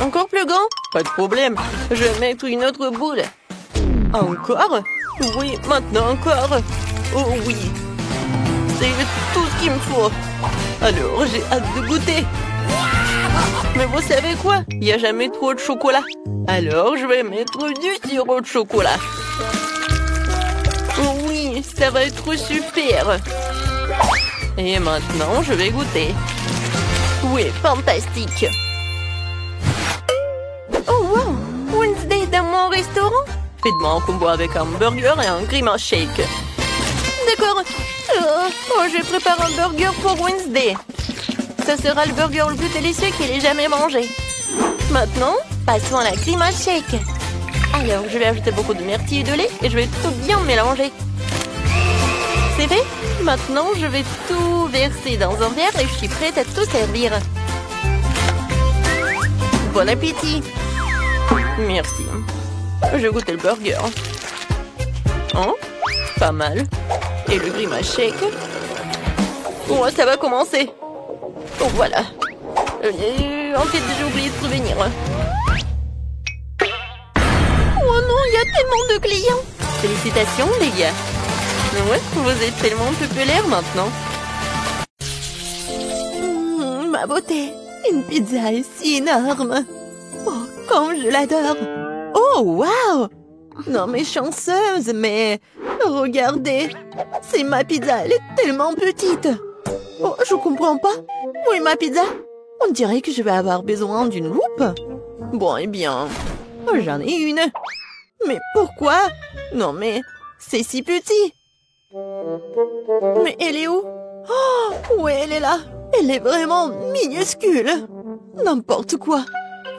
Encore plus grand? Pas de problème. Je vais mettre une autre boule. Encore? Oui, maintenant encore. Oh oui. C'est tout ce qu'il me faut. Alors, j'ai hâte de goûter. Mais vous savez quoi? Il n'y a jamais trop de chocolat. Alors, je vais mettre du sirop de chocolat. Oh oui, ça va être super. Et maintenant, je vais goûter. Oui, fantastique. Oh wow, Wednesday dans mon restaurant? Faites-moi un combo avec un burger et un grimace shake. D'accord. Oh, je prépare un burger pour Wednesday. Ça sera le burger le plus délicieux qu'il ait jamais mangé. Maintenant, passons à la grimace shake. Alors, je vais ajouter beaucoup de myrtille et de lait et je vais tout bien mélanger. C'est fait? Maintenant, je vais tout verser dans un verre et je suis prête à tout servir. Bon appétit! Merci. Je goûte le burger. Oh, pas mal. Et le grimace shake. Oh, ça va commencer. Oh, voilà. En fait, j'ai oublié de prévenir. Oh non, il y a tellement de clients. Félicitations, les gars. Ouais, vous êtes tellement populaire maintenant. Ma beauté, une pizza est si énorme. Oh, comme je l'adore. Oh, waouh! Non, mais chanceuse, mais... Regardez, c'est ma pizza, elle est tellement petite. Oh, je comprends pas. Où est ma pizza? On dirait que je vais avoir besoin d'une loupe. Bon, eh bien, j'en ai une. Mais pourquoi? Non, mais c'est si petit. Mais elle est où? Oh, ouais, elle est là. Elle est vraiment minuscule. N'importe quoi.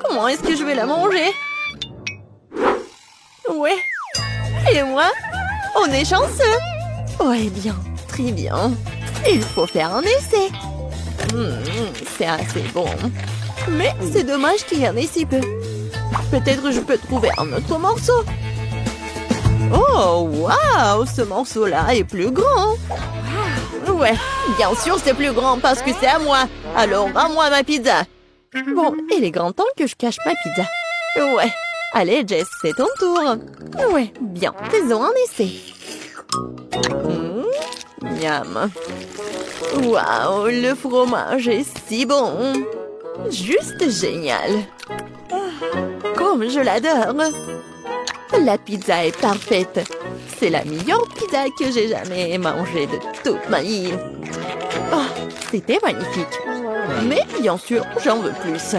Comment est-ce que je vais la manger? Ouais. Et moi? On est chanceux. Oh, eh bien, très bien. Il faut faire un essai. C'est assez bon. Mais c'est dommage qu'il y en ait si peu. Peut-être je peux trouver un autre morceau. Oh, waouh! Ce morceau-là est plus grand. Ouais, bien sûr c'est plus grand parce que c'est à moi. Alors, à moi ma pizza. Bon, il est grand temps que je cache ma pizza. Ouais. Allez, Jess, c'est ton tour. Ouais, bien. Faisons un essai. Miam. Waouh, le fromage est si bon. Juste génial. Comme je l'adore. La pizza est parfaite. C'est la meilleure pizza que j'ai jamais mangée de toute ma vie. Oh, c'était magnifique. Mais bien sûr, j'en veux plus.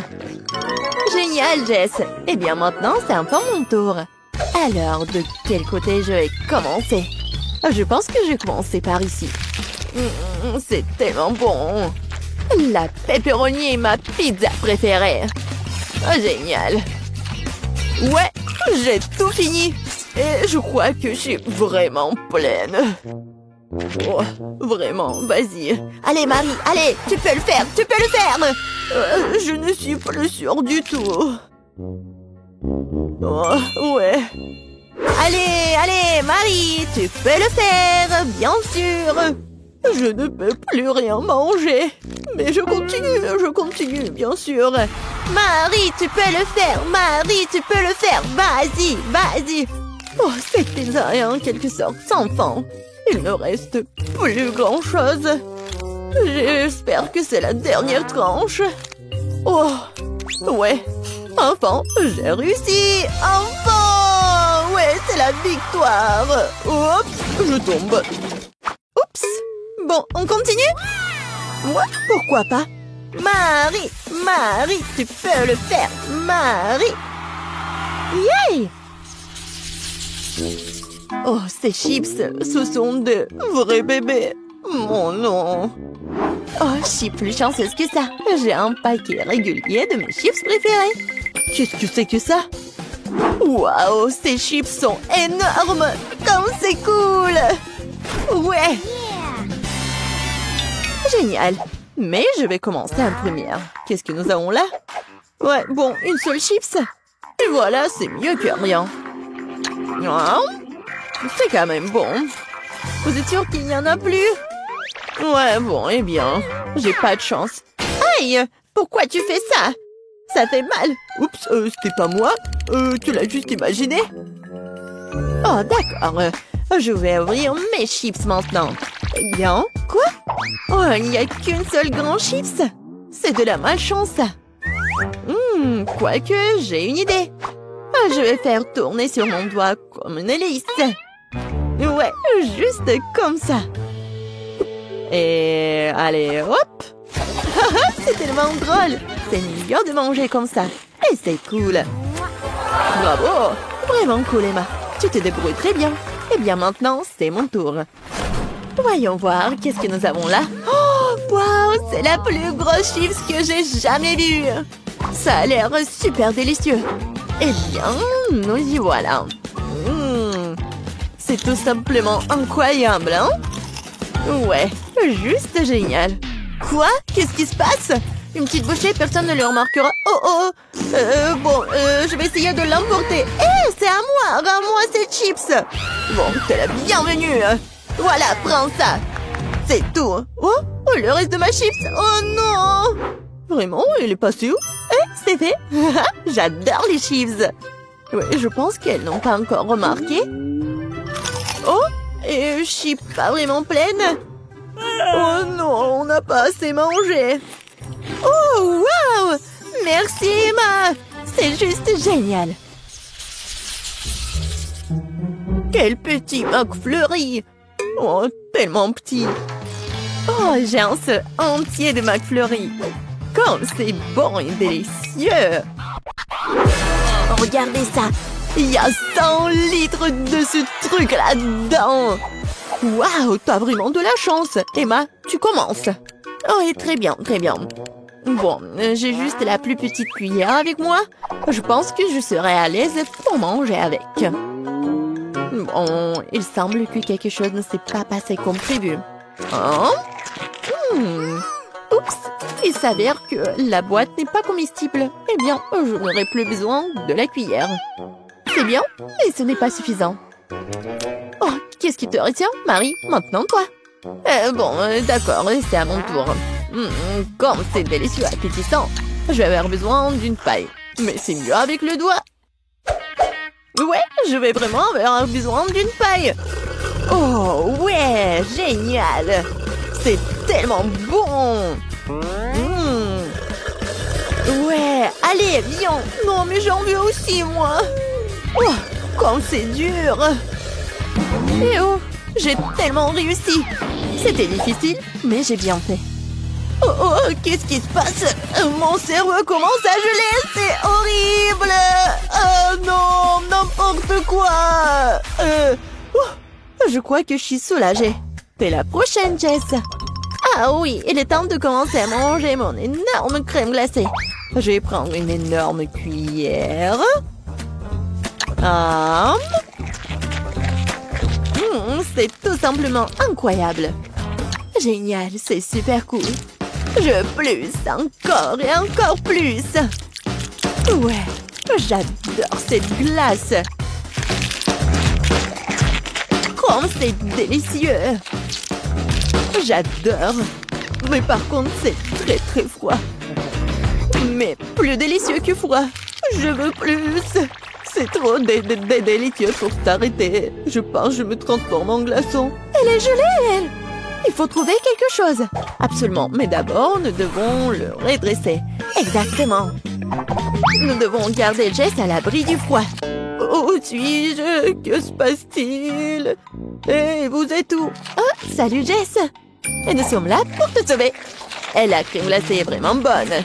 Génial, Jess. Eh bien, maintenant, c'est un peu mon tour. Alors, de quel côté je vais commencer? Je pense que je vais commencer par ici. C'est tellement bon. La pepperoni est ma pizza préférée. Oh, génial. Ouais, j'ai tout fini. Et je crois que je suis vraiment pleine. Oh, vraiment, vas-y. Allez, Marie, allez, tu peux le faire, tu peux le faire. Je ne suis pas sûre du tout. Oh, ouais. Allez, Marie, tu peux le faire, bien sûr. Je ne peux plus rien manger. Mais je continue, bien sûr. Marie, tu peux le faire. Marie, tu peux le faire. Vas-y, vas-y. Oh, c'était rien en quelque sorte sans fin. Il ne reste plus grand-chose. J'espère que c'est la dernière tranche. Oh, ouais. Enfin, j'ai réussi. Enfin. Ouais, c'est la victoire. Oups, je tombe. Oups. Bon, on continue? Ouais, pourquoi pas? Marie, Marie, tu peux le faire. Marie. Yay! Oh, ces chips, ce sont de vrais bébés. Mon nom. Oh, je suis plus chanceuse que ça. J'ai un paquet régulier de mes chips préférés. Qu'est-ce que c'est que ça? Waouh, ces chips sont énormes. Comme c'est cool. Ouais. Génial. Mais je vais commencer en première. Qu'est-ce que nous avons là? Ouais, bon, une seule chips. Et voilà, c'est mieux que rien. Ah, c'est quand même bon. Vous êtes sûr qu'il n'y en a plus? Ouais, bon, eh bien, j'ai pas de chance. Aïe! Pourquoi tu fais ça? Ça fait mal. Oups, c'était pas moi. Tu l'as juste imaginé. Oh, d'accord. Je vais ouvrir mes chips maintenant. Eh bien, quoi? Oh, il n'y a qu'une seule grande chips. C'est de la malchance. Quoique, j'ai une idée. Je vais faire tourner sur mon doigt comme une hélice. Ouais, juste comme ça. Et allez, hop. C'est tellement drôle. C'est mignon de manger comme ça. Et c'est cool. Bravo. Vraiment cool, Emma. Tu te débrouilles très bien. Eh bien, maintenant, c'est mon tour. Voyons voir, qu'est-ce que nous avons là? Oh, wow, c'est la plus grosse chips que j'ai jamais vue. Ça a l'air super délicieux. Eh bien, nous y voilà. C'est tout simplement incroyable, hein? Ouais, juste génial. Quoi? Qu'est-ce qui se passe? Une petite bouchée, personne ne le remarquera. Oh, bon, je vais essayer de l'emporter. Hé, c'est à moi! Rends-moi ces chips! Bon, t'es la bienvenue. Voilà, prends ça. C'est tout. Oh, le reste de ma chips. Oh non! Vraiment, il est passé où? C'est fait. J'adore les chips. Ouais, je pense qu'elles n'ont pas encore remarqué. Oh, et je suis pas vraiment pleine. Oh non, on n'a pas assez mangé. Oh, wow! Merci, Emma. C'est juste génial. Quel petit McFlurry. Oh, tellement petit. Oh, j'ai un seau entier de McFlurry. Comme c'est bon et délicieux. Regardez ça. Il y a 100 litres de ce truc là-dedans. Waouh, t'as vraiment de la chance. Emma, tu commences. Oh, et très bien, très bien. Bon, j'ai juste la plus petite cuillère avec moi. Je pense que je serai à l'aise pour manger avec. Bon, il semble que quelque chose ne s'est pas passé comme prévu. Hein? Oups, il s'avère que la boîte n'est pas comestible. Eh bien, je n'aurai plus besoin de la cuillère. C'est bien, mais ce n'est pas suffisant. Oh, qu'est-ce qui te retient, Marie? Maintenant, toi. Bon, d'accord, c'est à mon tour. Comme c'est délicieux et appétissant, je vais avoir besoin d'une paille. Mais c'est mieux avec le doigt. Ouais, je vais vraiment avoir besoin d'une paille. Oh, ouais, génial. C'est tellement bon. Ouais, allez, viens. Non, mais j'en veux aussi, moi. Oh, comme c'est dur. Et oh, j'ai tellement réussi. C'était difficile, mais j'ai bien fait. Oh, qu'est-ce qui se passe? Mon cerveau commence à geler, c'est horrible. Oh non, n'importe quoi. Je crois que je suis soulagée. T'es la prochaine, Jess. Ah oui, il est temps de commencer à manger mon énorme crème glacée. Je vais prendre une énorme cuillère. C'est tout simplement incroyable. Génial, c'est super cool. Je plus, encore et encore plus. Ouais, j'adore cette glace. Comme c'est délicieux. J'adore. Mais par contre, c'est très très froid. Mais plus délicieux que froid. Je veux plus. C'est trop délicieux pour t'arrêter. Je pense que je me transforme en glaçon. Elle est gelée, elle. Il faut trouver quelque chose. Absolument. Mais d'abord, nous devons le redresser. Exactement. Nous devons garder Jess à l'abri du froid. Où suis-je? Que se passe-t-il? Et vous êtes où? Oh, salut Jess. Et nous sommes là pour te sauver. Et la crème glacée est vraiment bonne.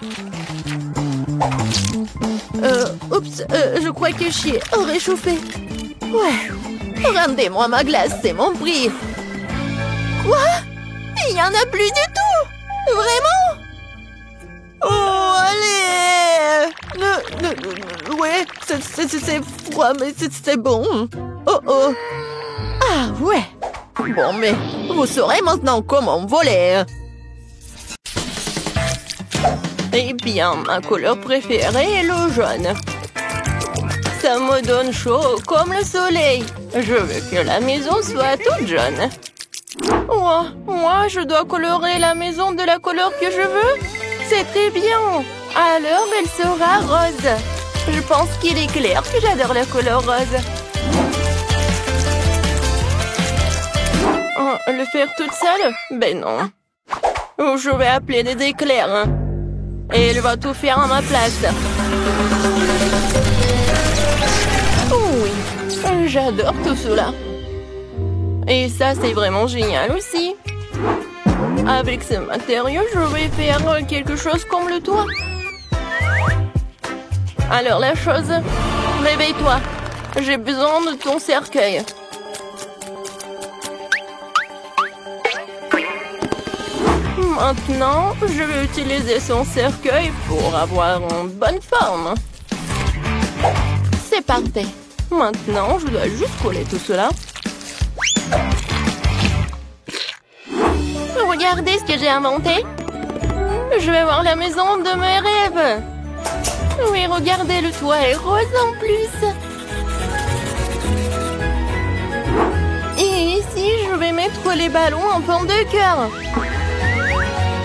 Oups, je crois que je ai réchauffé. Ouais. Rendez-moi ma glace, c'est mon prix. Quoi? Il n'y en a plus du tout. Vraiment? Oh, allez! Ouais, c'est froid, mais c'est bon. Oh, oh. Ah, ouais. Bon, mais vous saurez maintenant comment voler. Eh bien, ma couleur préférée est le jaune. Ça me donne chaud comme le soleil. Je veux que la maison soit toute jaune. Oh, moi, je dois colorer la maison de la couleur que je veux? C'est très bien. Alors, elle sera rose. Je pense qu'il est clair que j'adore la couleur rose. Oh, le faire toute seule? Ben non. Je vais appeler des éclairs. Et elle va tout faire à ma place. Oh oui, j'adore tout cela. Et ça, c'est vraiment génial aussi. Avec ce matériau, je vais faire quelque chose comme le toit. Alors la chose, réveille-toi. J'ai besoin de ton cercueil. Maintenant, je vais utiliser son cercueil pour avoir une bonne forme. C'est parfait. Maintenant, je dois juste coller tout cela. Regardez ce que j'ai inventé. Je vais voir la maison de mes rêves. Oui, regardez, le toit est rose en plus. Et ici, je vais mettre les ballons en forme de cœur.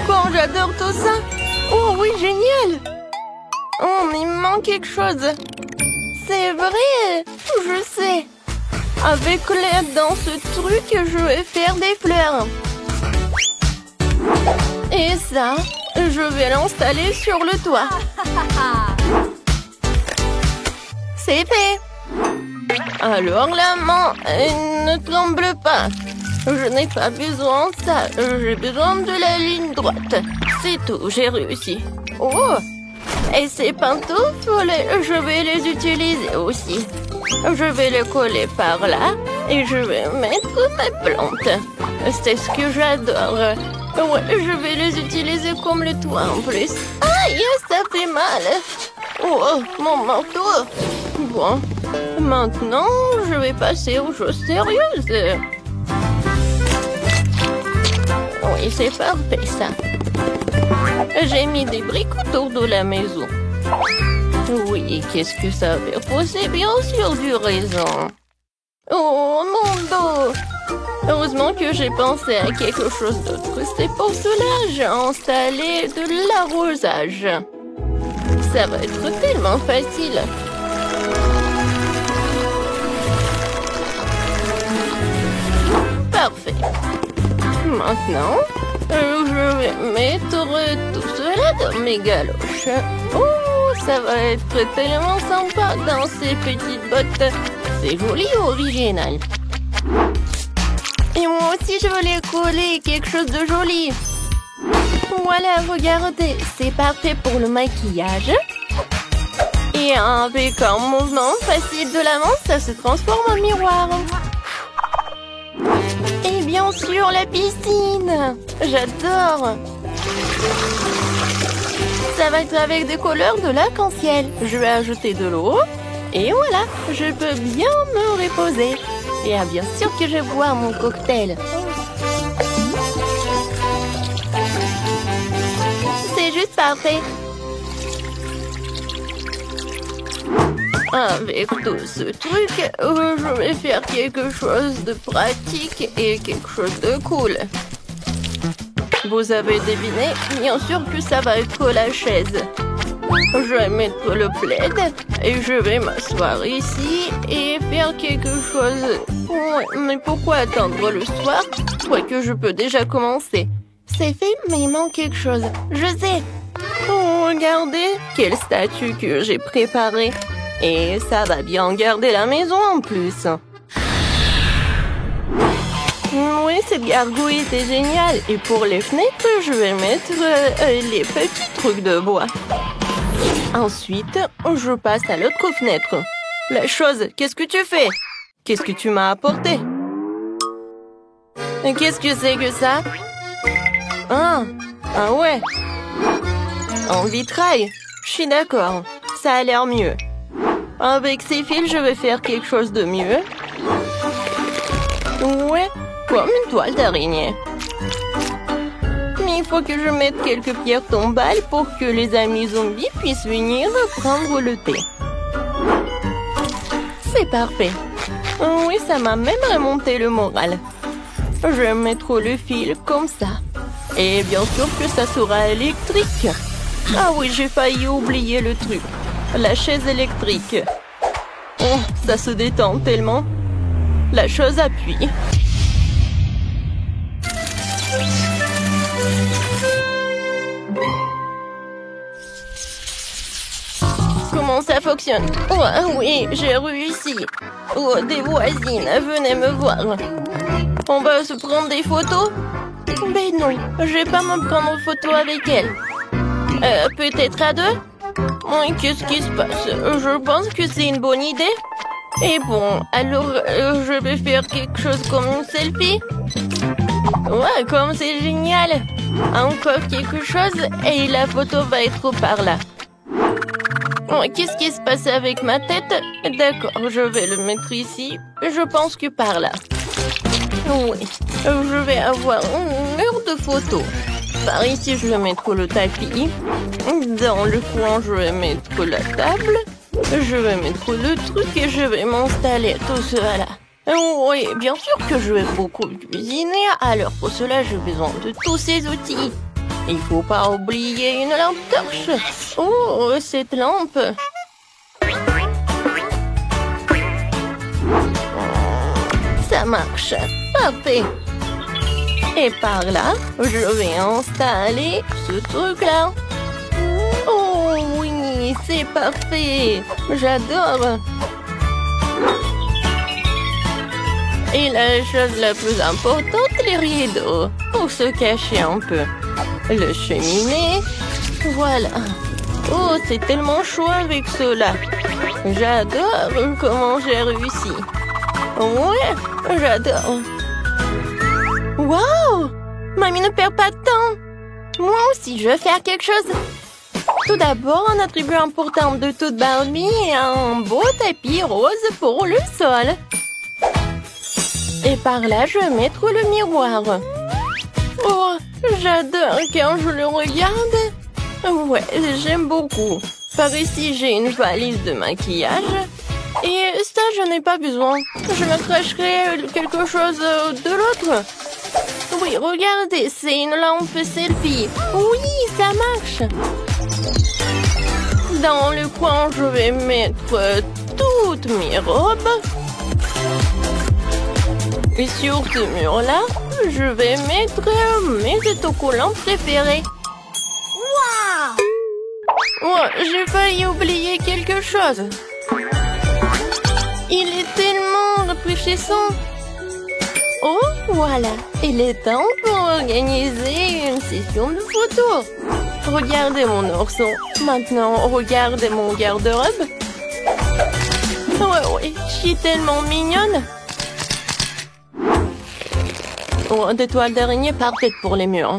Oh, j'adore tout ça. Oh oui, génial. Oh, mais il manque quelque chose. C'est vrai, je sais. Avec l'aide dans ce truc, je vais faire des fleurs. Et ça, je vais l'installer sur le toit. C'est fait. Alors la main ne tremble pas. Je n'ai pas besoin de ça. J'ai besoin de la ligne droite. C'est tout, j'ai réussi. Oh! Et ces pantoufles, je vais les utiliser aussi. Je vais les coller par là et je vais mettre mes plantes. C'est ce que j'adore. Ouais, je vais les utiliser comme le toit en plus. Aïe, ça fait mal. Oh, mon manteau. Bon, maintenant, je vais passer aux choses sérieuses. Oui, c'est parfait, ça. J'ai mis des briques autour de la maison. Oui, qu'est-ce que ça va poser? Bien sûr, du raisin. Oh, mon dos! Heureusement que j'ai pensé à quelque chose d'autre. C'est pour cela que j'ai installé de l'arrosage. Ça va être tellement facile. Parfait. Maintenant, je vais mettre tout cela dans mes galoches. Oh, ça va être tellement sympa dans ces petites bottes. C'est joli, original. Et moi aussi, je voulais coller quelque chose de joli. Voilà, regardez, c'est parfait pour le maquillage. Et avec un mouvement facile de la main, ça se transforme en miroir. Et bien sûr, la piscine. J'adore. Ça va être avec des couleurs de l'arc-en-ciel. Je vais ajouter de l'eau. Et voilà, je peux bien me reposer. Et bien sûr que je bois mon cocktail. C'est juste parfait. Avec tout ce truc, je vais faire quelque chose de pratique et quelque chose de cool. Vous avez deviné? Bien sûr que ça va être la chaise. Je vais mettre le plaid et je vais m'asseoir ici et faire quelque chose. Ouais, mais pourquoi attendre le soir? Je crois que je peux déjà commencer. C'est fait, mais il manque quelque chose. Je sais. Oh, regardez, quelle statue que j'ai préparée. Et ça va bien garder la maison en plus. Oui, cette gargouille était géniale. Et pour les fenêtres, je vais mettre les petits trucs de bois. Ensuite, je passe à l'autre fenêtre. La chose, qu'est-ce que tu fais? Qu'est-ce que tu m'as apporté? Qu'est-ce que c'est que ça? Ah ouais. En vitrail. Je suis d'accord. Ça a l'air mieux. Avec ces fils, je vais faire quelque chose de mieux. Ouais, comme une toile d'araignée. Mais il faut que je mette quelques pierres tombales pour que les amis zombies puissent venir prendre le thé. C'est parfait. Oui, ça m'a même remonté le moral. Je vais mettre le fil comme ça. Et bien sûr que ça sera électrique. Ah oui, j'ai failli oublier le truc. La chaise électrique. Oh, ça se détend tellement. La chose appuie. Comment ça fonctionne? Oh oui, j'ai réussi. Oh, des voisines, venez me voir. On va se prendre des photos? Ben non, je vais pas me prendre en photo avec elle. Peut-être à deux? Oui, qu'est-ce qui se passe? Je pense que c'est une bonne idée. Et bon, alors je vais faire quelque chose comme une selfie. Ouais, comme c'est génial. Encore quelque chose et la photo va être par là. Oh, qu'est-ce qui se passe avec ma tête? D'accord, je vais le mettre ici. Je pense que par là. Oui, je vais avoir un mur de photos. Par ici, je vais mettre le tapis. Dans le coin, je vais mettre la table. Je vais mettre le truc et je vais m'installer tout cela. Oui, bien sûr que je vais beaucoup cuisiner. Alors pour cela, j'ai besoin de tous ces outils. Il faut pas oublier une lampe torche. Oh, cette lampe. Ça marche. Parfait. Et par là, je vais installer ce truc-là. Oh oui, c'est parfait. J'adore. Et la chose la plus importante, les rideaux, pour se cacher un peu. Le cheminée, voilà. Oh, c'est tellement chaud avec cela. J'adore comment j'ai réussi. Ouais, j'adore. Wow! Mamie ne perd pas de temps. Moi aussi, je vais faire quelque chose. Tout d'abord, un attribut important de toute Barbie est un beau tapis rose pour le sol. Et par là, je vais mettre le miroir. Oh, j'adore quand je le regarde. Ouais, j'aime beaucoup. Par ici, j'ai une valise de maquillage. Et ça, je n'ai pas besoin. Je me cracherai quelque chose de l'autre. Oui, regardez, c'est une lampe selfie. Oui, ça marche. Dans le coin, je vais mettre toutes mes robes. Et sur ce mur-là, je vais mettre mes autocollants préférés. Waouh! Oh, j'ai failli oublier quelque chose. Il est tellement rafraîchissant. Oh, voilà. Il est temps pour organiser une session de photos. Regardez mon ourson. Maintenant, regardez mon garde-robe. Ouais, je suis tellement mignonne. Oh, des toiles d'araignée parfaites pour les murs.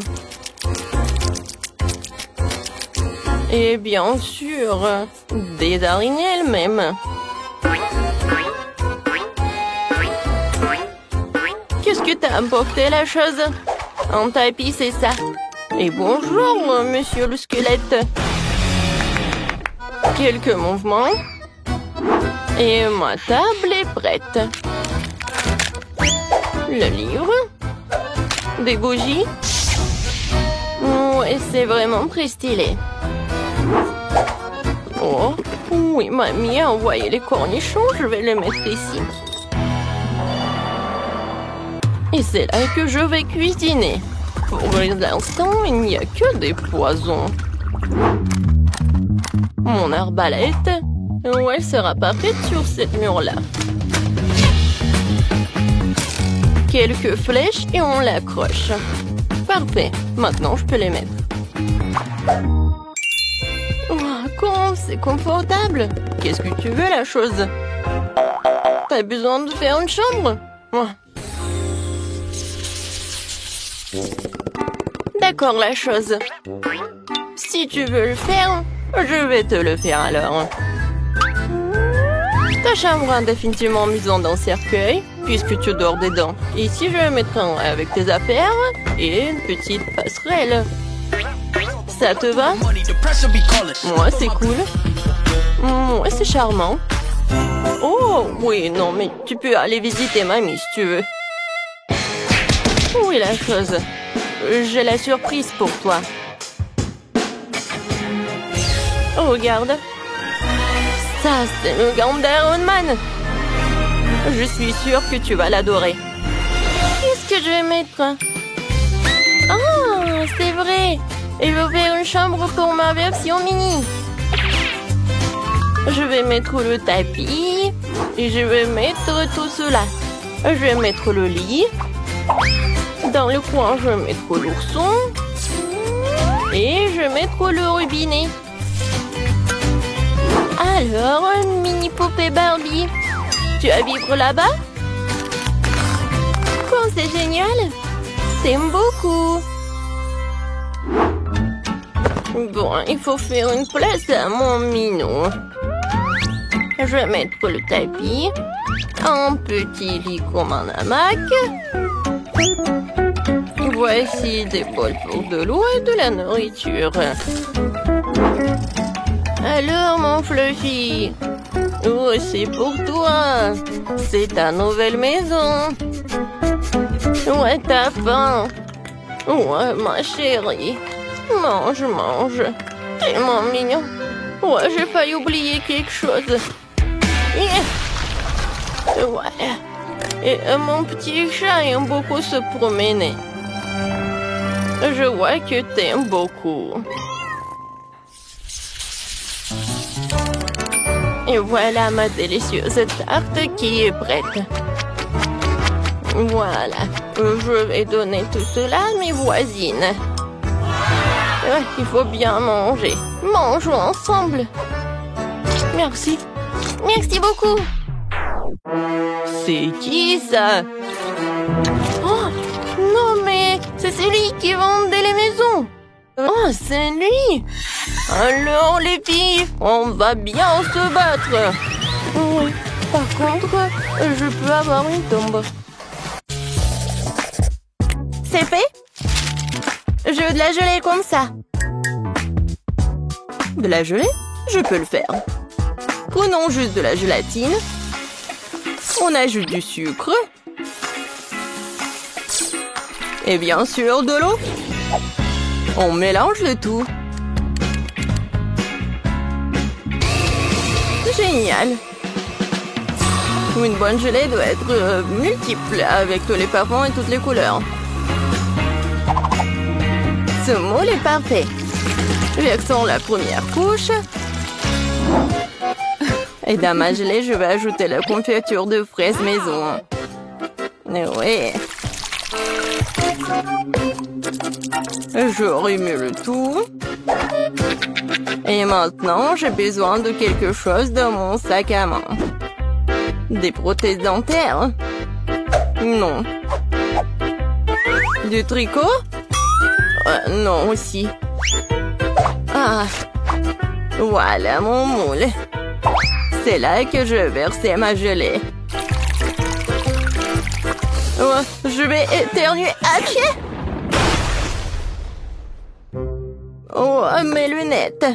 Et bien sûr, des araignées elles-mêmes. Qu'est-ce que t'as apporté la chose? Un tapis, c'est ça. Et bonjour, monsieur le squelette. Quelques mouvements. Et ma table est prête. Le livre. Des bougies. Ouais, c'est vraiment très stylé. Oh, oui, mamie a envoyé les cornichons, je vais les mettre ici. Et c'est là que je vais cuisiner. Pour l'instant, il n'y a que des poisons. Mon arbalète, elle sera parfaite sur cette mur-là. Quelques flèches et on l'accroche. Parfait, maintenant je peux les mettre. Oh, comment c'est confortable. Qu'est-ce que tu veux, la chose? T'as besoin de faire une chambre? Oh. D'accord, la chose. Si tu veux le faire, je vais te le faire alors. Ta chambre a définitivement maison d'un cercueil, puisque tu dors dedans. Ici, je vais mettre un avec tes affaires et une petite passerelle. Ça te va? Moi, c'est cool. Moi, c'est charmant. Oh, oui, non, mais tu peux aller visiter mamie si tu veux. Oui, la chose. J'ai la surprise pour toi. Oh, regarde. Ça, c'est le gant d'Iron Man. Je suis sûre que tu vas l'adorer. Qu'est-ce que je vais mettre? Ah, c'est vrai. Il va faire une chambre pour ma version mini. Je vais mettre le tapis. Et je vais mettre tout cela. Je vais mettre le lit. Dans le coin, je vais mettre l'ourson. Et je vais mettre le robinet. Alors, une mini poupée Barbie. Tu vas vivre là-bas? Quoi, c'est génial! T'aimes beaucoup! Bon, il faut faire une place à mon minou. Je vais mettre le tapis. Un petit lit comme un hamac. Voici des bols pour de l'eau et de la nourriture. Alors, mon Fluffy, oh, c'est pour toi. C'est ta nouvelle maison. Ouais, t'as faim. Ouais, ma chérie. Mange, mange. Tellement mignon. Ouais, j'ai failli oublier quelque chose. Ouais. Et mon petit chat aime beaucoup se promener. Je vois que t'aimes beaucoup. Et voilà ma délicieuse tarte qui est prête. Voilà. Je vais donner tout cela à mes voisines. Il faut bien manger. Mangeons ensemble. Merci. Merci beaucoup. C'est qui ça? Oh, non mais c'est celui qui vendait les maisons. Oh, c'est lui. Alors les filles, on va bien se battre. Oui, par contre, je peux avoir une tombe. C'est fait? Je veux de la gelée comme ça. De la gelée? Je peux le faire. Prenons juste de la gélatine. On ajoute du sucre. Et bien sûr de l'eau. On mélange le tout. Génial. Une bonne gelée doit être multiple avec tous les parfums et toutes les couleurs. Ce moule est parfait. Versons la première couche. Et dans ma gelée, je vais ajouter la confiture de fraises maison. Oui. Je remue le tout. Et maintenant, j'ai besoin de quelque chose dans mon sac à main. Des prothèses dentaires? Non. Du tricot? Non aussi. Ah. Voilà mon moule. C'est là que je vais verser ma gelée. Oh, je vais éternuer à pied. Oh, mes lunettes.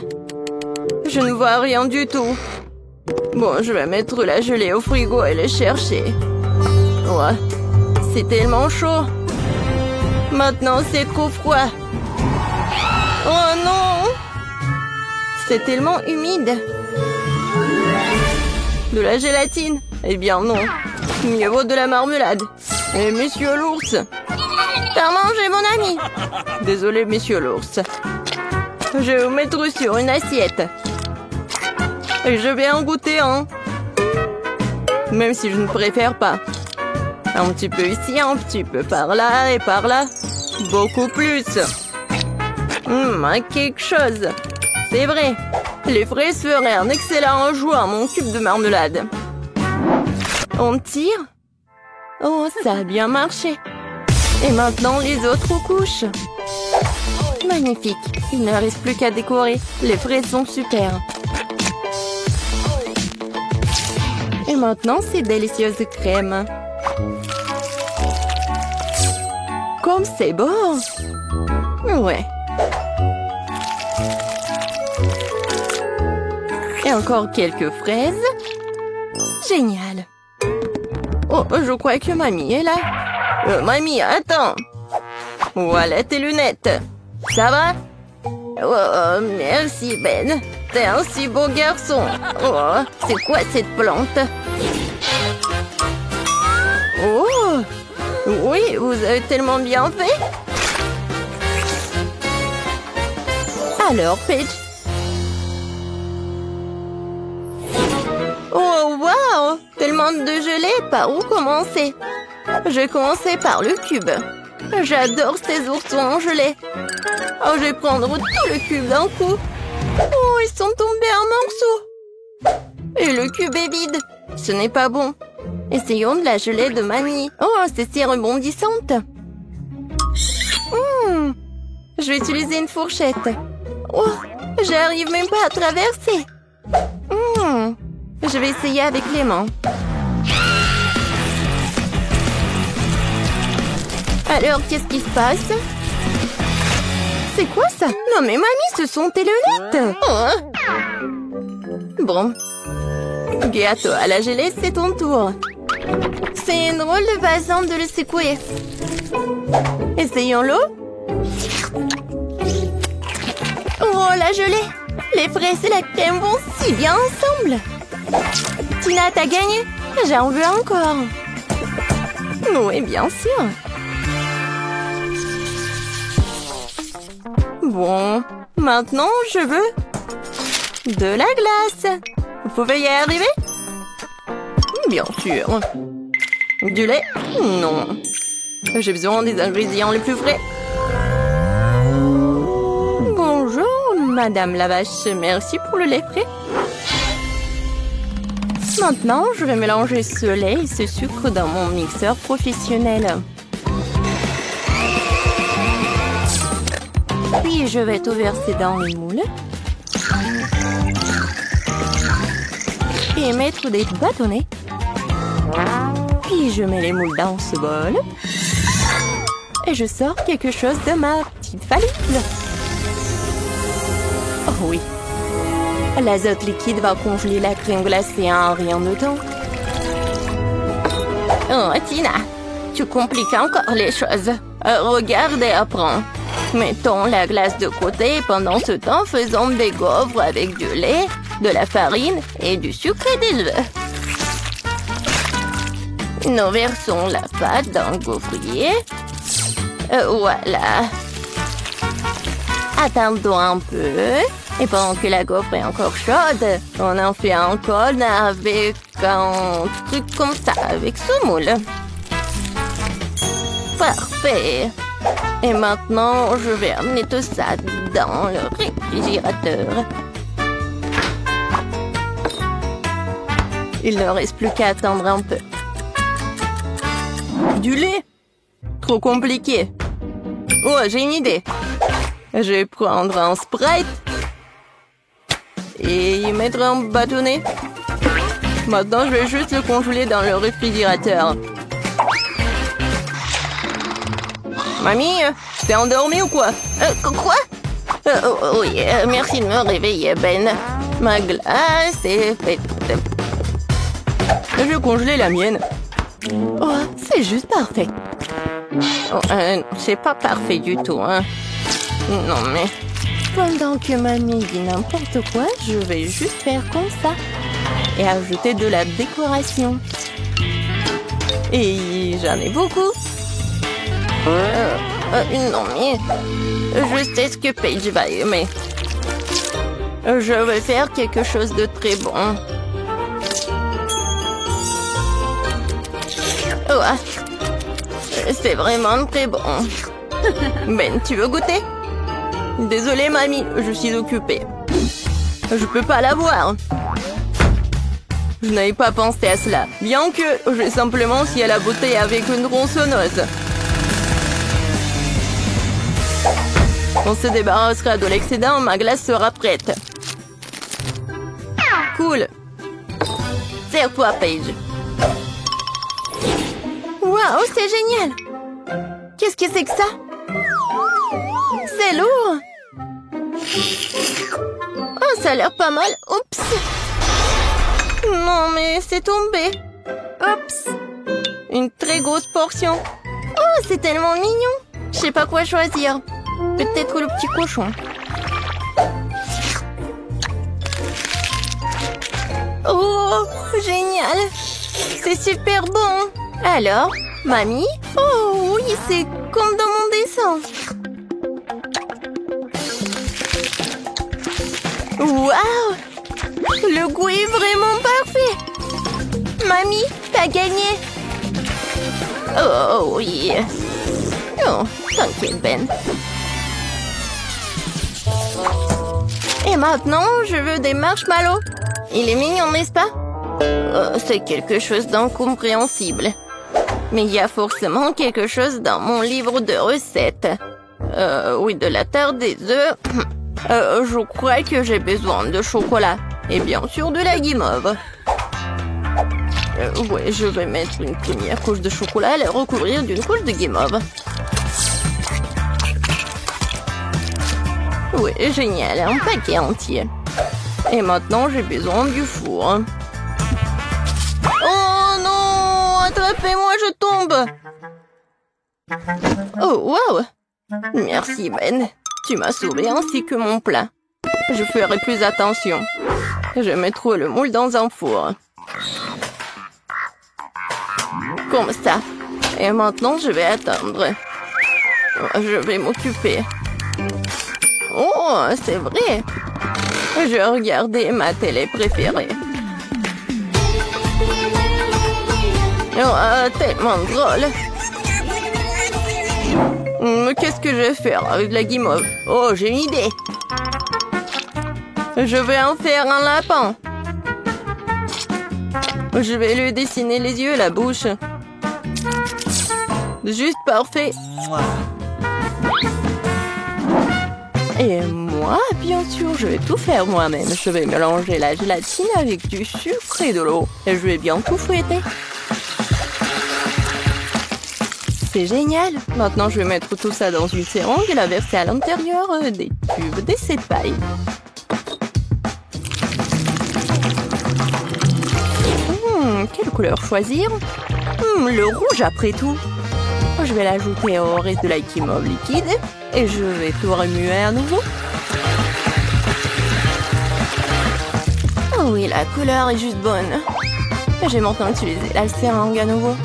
Je ne vois rien du tout. Bon, je vais mettre la gelée au frigo et les chercher. Oh, c'est tellement chaud. Maintenant, c'est trop froid. Oh non! C'est tellement humide. De la gélatine? Eh bien non. Mieux vaut de la marmelade. Et monsieur l'ours. T'as mangé mon ami. Désolé, monsieur l'ours. Je vais vous mettre sur une assiette. Et je vais en goûter un. Même si je ne préfère pas. Un petit peu ici, un petit peu par là et par là. Beaucoup plus. Quelque chose. C'est vrai. Les fraises feraient un excellent ajout à mon cube de marmelade. On tire. Oh, ça a bien marché. Et maintenant, les autres couches. Magnifique. Il ne reste plus qu'à décorer. Les fraises sont super. Et maintenant, ces délicieuses crèmes. Comme c'est beau. Ouais. Et encore quelques fraises. Génial. Oh, je crois que mamie est là. Mamie, attends. Voilà tes lunettes. Ça va? Oh, merci Ben. T'es un si beau garçon. Oh, c'est quoi cette plante? Oh, oui, vous avez tellement bien fait. Alors, Paige. Oh, wow! Tellement de gelée, par où commencer? Je vais commencer par le cube. J'adore ces oursons en gelée. Oh, je vais prendre tout le cube d'un coup. Oh, ils sont tombés en morceaux. Et le cube est vide. Ce n'est pas bon. Essayons de la gelée de mamie. Oh, c'est si rebondissante. Je vais utiliser une fourchette. Oh, j'arrive même pas à traverser. Je vais essayer avec les mains. Alors, qu'est-ce qui se passe? C'est quoi ça? Non mais mamie, ce sont tes lunettes. Bon. Gâteau à la gelée, c'est ton tour. C'est une drôle de façon de le secouer. Essayons-le. Oh, la gelée! Les fraises et la crème vont si bien ensemble. Tina, t'as gagné? J'en veux encore. Oui, bien sûr. Bon, maintenant, je veux de la glace. Vous pouvez y arriver? Bien sûr. Du lait? Non. J'ai besoin des ingrédients les plus frais. Bonjour, Madame la vache. Merci pour le lait frais. Maintenant, je vais mélanger ce lait et ce sucre dans mon mixeur professionnel. Puis, je vais tout verser dans le moule. Et mettre des bâtonnets. Puis, je mets les moules dans ce bol. Et je sors quelque chose de ma petite valise. Oh oui. L'azote liquide va congeler la crème glacée en rien de temps. Oh, Tina, tu compliques encore les choses. Regarde et apprends. Mettons la glace de côté et pendant ce temps, faisons des gaufres avec du lait, de la farine et du sucre et des œufs. Nous versons la pâte dans le gaufrier. Voilà. Attendons un peu. Et pendant que la gaufre est encore chaude, on en fait un cône avec un truc comme ça, avec ce moule. Parfait. Et maintenant, je vais amener tout ça dans le réfrigérateur. Il ne reste plus qu'à attendre un peu. Du lait? Trop compliqué. Oh, j'ai une idée. Je vais prendre un Sprite et y mettre un bâtonnet. Maintenant, je vais juste le congeler dans le réfrigérateur. Mamie, t'es endormie ou quoi? Quoi? Oui, merci de me réveiller, Ben. Ma glace est faite. Je vais congeler la mienne. Oh, c'est juste parfait. Oh, c'est pas parfait du tout, hein. Non, mais Pendant que mamie dit n'importe quoi, je vais juste faire comme ça. Et ajouter de la décoration. Et j'en ai beaucoup. Non mais... Je sais ce que Paige va aimer. Je vais faire quelque chose de très bon. Oh, c'est vraiment très bon. Ben, tu veux goûter? Désolée, mamie, je suis occupée. Je peux pas l'avoir. Je n'avais pas pensé à cela. Bien que j'ai simplement scié la bouteille avec une tronçonneuse. On se débarrassera de l'excédent, ma glace sera prête. Cool. Serre-toi, Paige. Waouh, c'est génial. Qu'est-ce que c'est que ça? C'est lourd. Oh, ça a l'air pas mal. Oups. Non, mais c'est tombé. Oups. Une très grosse portion. Oh, c'est tellement mignon. Je sais pas quoi choisir. Peut-être le petit cochon. Oh, génial. C'est super bon. Alors, mamie? Oh oui, c'est comme dans mon dessin. Waouh! Le goût est vraiment parfait. Mamie, t'as gagné. Oh oui. Oh, t'inquiète, Ben. Et maintenant, je veux des marshmallows. Il est mignon, n'est-ce pas? Oh, c'est quelque chose d'incompréhensible. Mais il y a forcément quelque chose dans mon livre de recettes. Oui, de la terre des œufs. Je crois que j'ai besoin de chocolat. Et bien sûr de la guimauve. Ouais, je vais mettre une première couche de chocolat et la recouvrir d'une couche de guimauve. Oui, génial, un paquet entier. Et maintenant, j'ai besoin du four. Oh non! Attrapez-moi, je tombe! Oh, wow! Merci, Ben. Tu m'as sauvé ainsi que mon plat. Je ferai plus attention. Je mettrai le moule dans un four. Comme ça. Et maintenant, je vais attendre. Je vais m'occuper. Oh, c'est vrai. Je regardais ma télé préférée. Oh, tellement drôle. Qu'est-ce que je vais faire avec la guimauve? Oh, j'ai une idée. Je vais en faire un lapin. Je vais lui dessiner les yeux et la bouche. Juste parfait. Et moi, bien sûr, je vais tout faire moi-même. Je vais mélanger la gélatine avec du sucre et de l'eau. Et je vais bien tout fouetter. C'est génial. Maintenant, je vais mettre tout ça dans une seringue et la verser à l'intérieur des tubes d'essai de paille. Quelle couleur choisir? Le rouge après tout. Je vais l'ajouter au reste de la guimauve liquide et je vais tout remuer à nouveau. Oh oui, la couleur est juste bonne. Je vais maintenant utiliser la seringue à nouveau.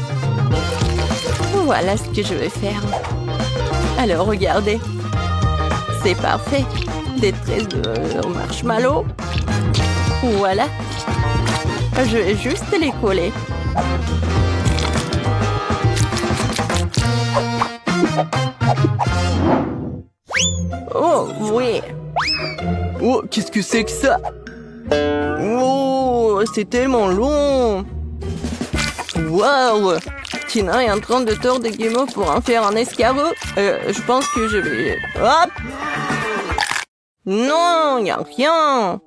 Voilà ce que je vais faire. Alors, regardez. C'est parfait. Des tresses de marshmallow. Voilà. Je vais juste les coller. Oh, oui. Oh, qu'est-ce que c'est que ça? Oh, c'est tellement long. Waouh! Tina est en train de tordre des guimauves pour en faire un escargot. Je pense que je vais... Hop! Non, il n'y a rien.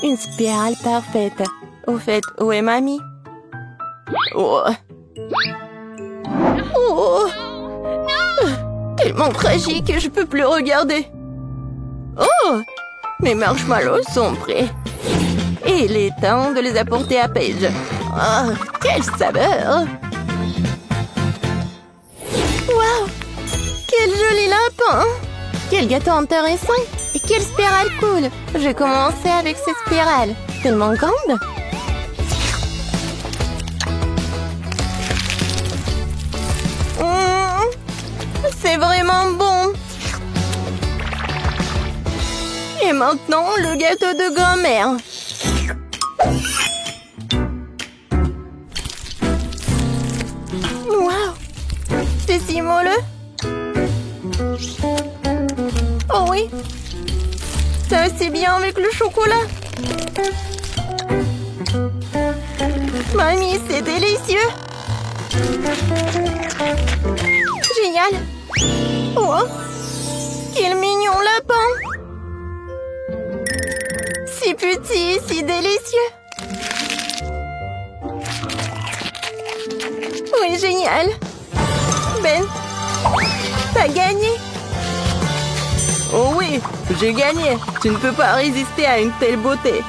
Une spirale parfaite. Au fait, où est mamie? Oh. Oh. Tellement tragique, je peux plus regarder. Oh! Mes marshmallows sont prêts. Et il est temps de les apporter à Paige. Oh, quelle saveur! Waouh! Quel joli lapin! Quel gâteau intéressant! Et quelle spirale cool! J'ai commencé avec cette spirale. Tellement grande! C'est vraiment bon! Et maintenant, le gâteau de grand-mère. Waouh! C'est si moelleux! Oh oui! Ça aussi bien avec le chocolat! Mamie, c'est délicieux! Génial! Oh! Quel mignon lapin! Si petit, si délicieux! Oui, génial! Ben, t'as gagné! Oh oui, j'ai gagné. Tu ne peux pas résister à une telle beauté.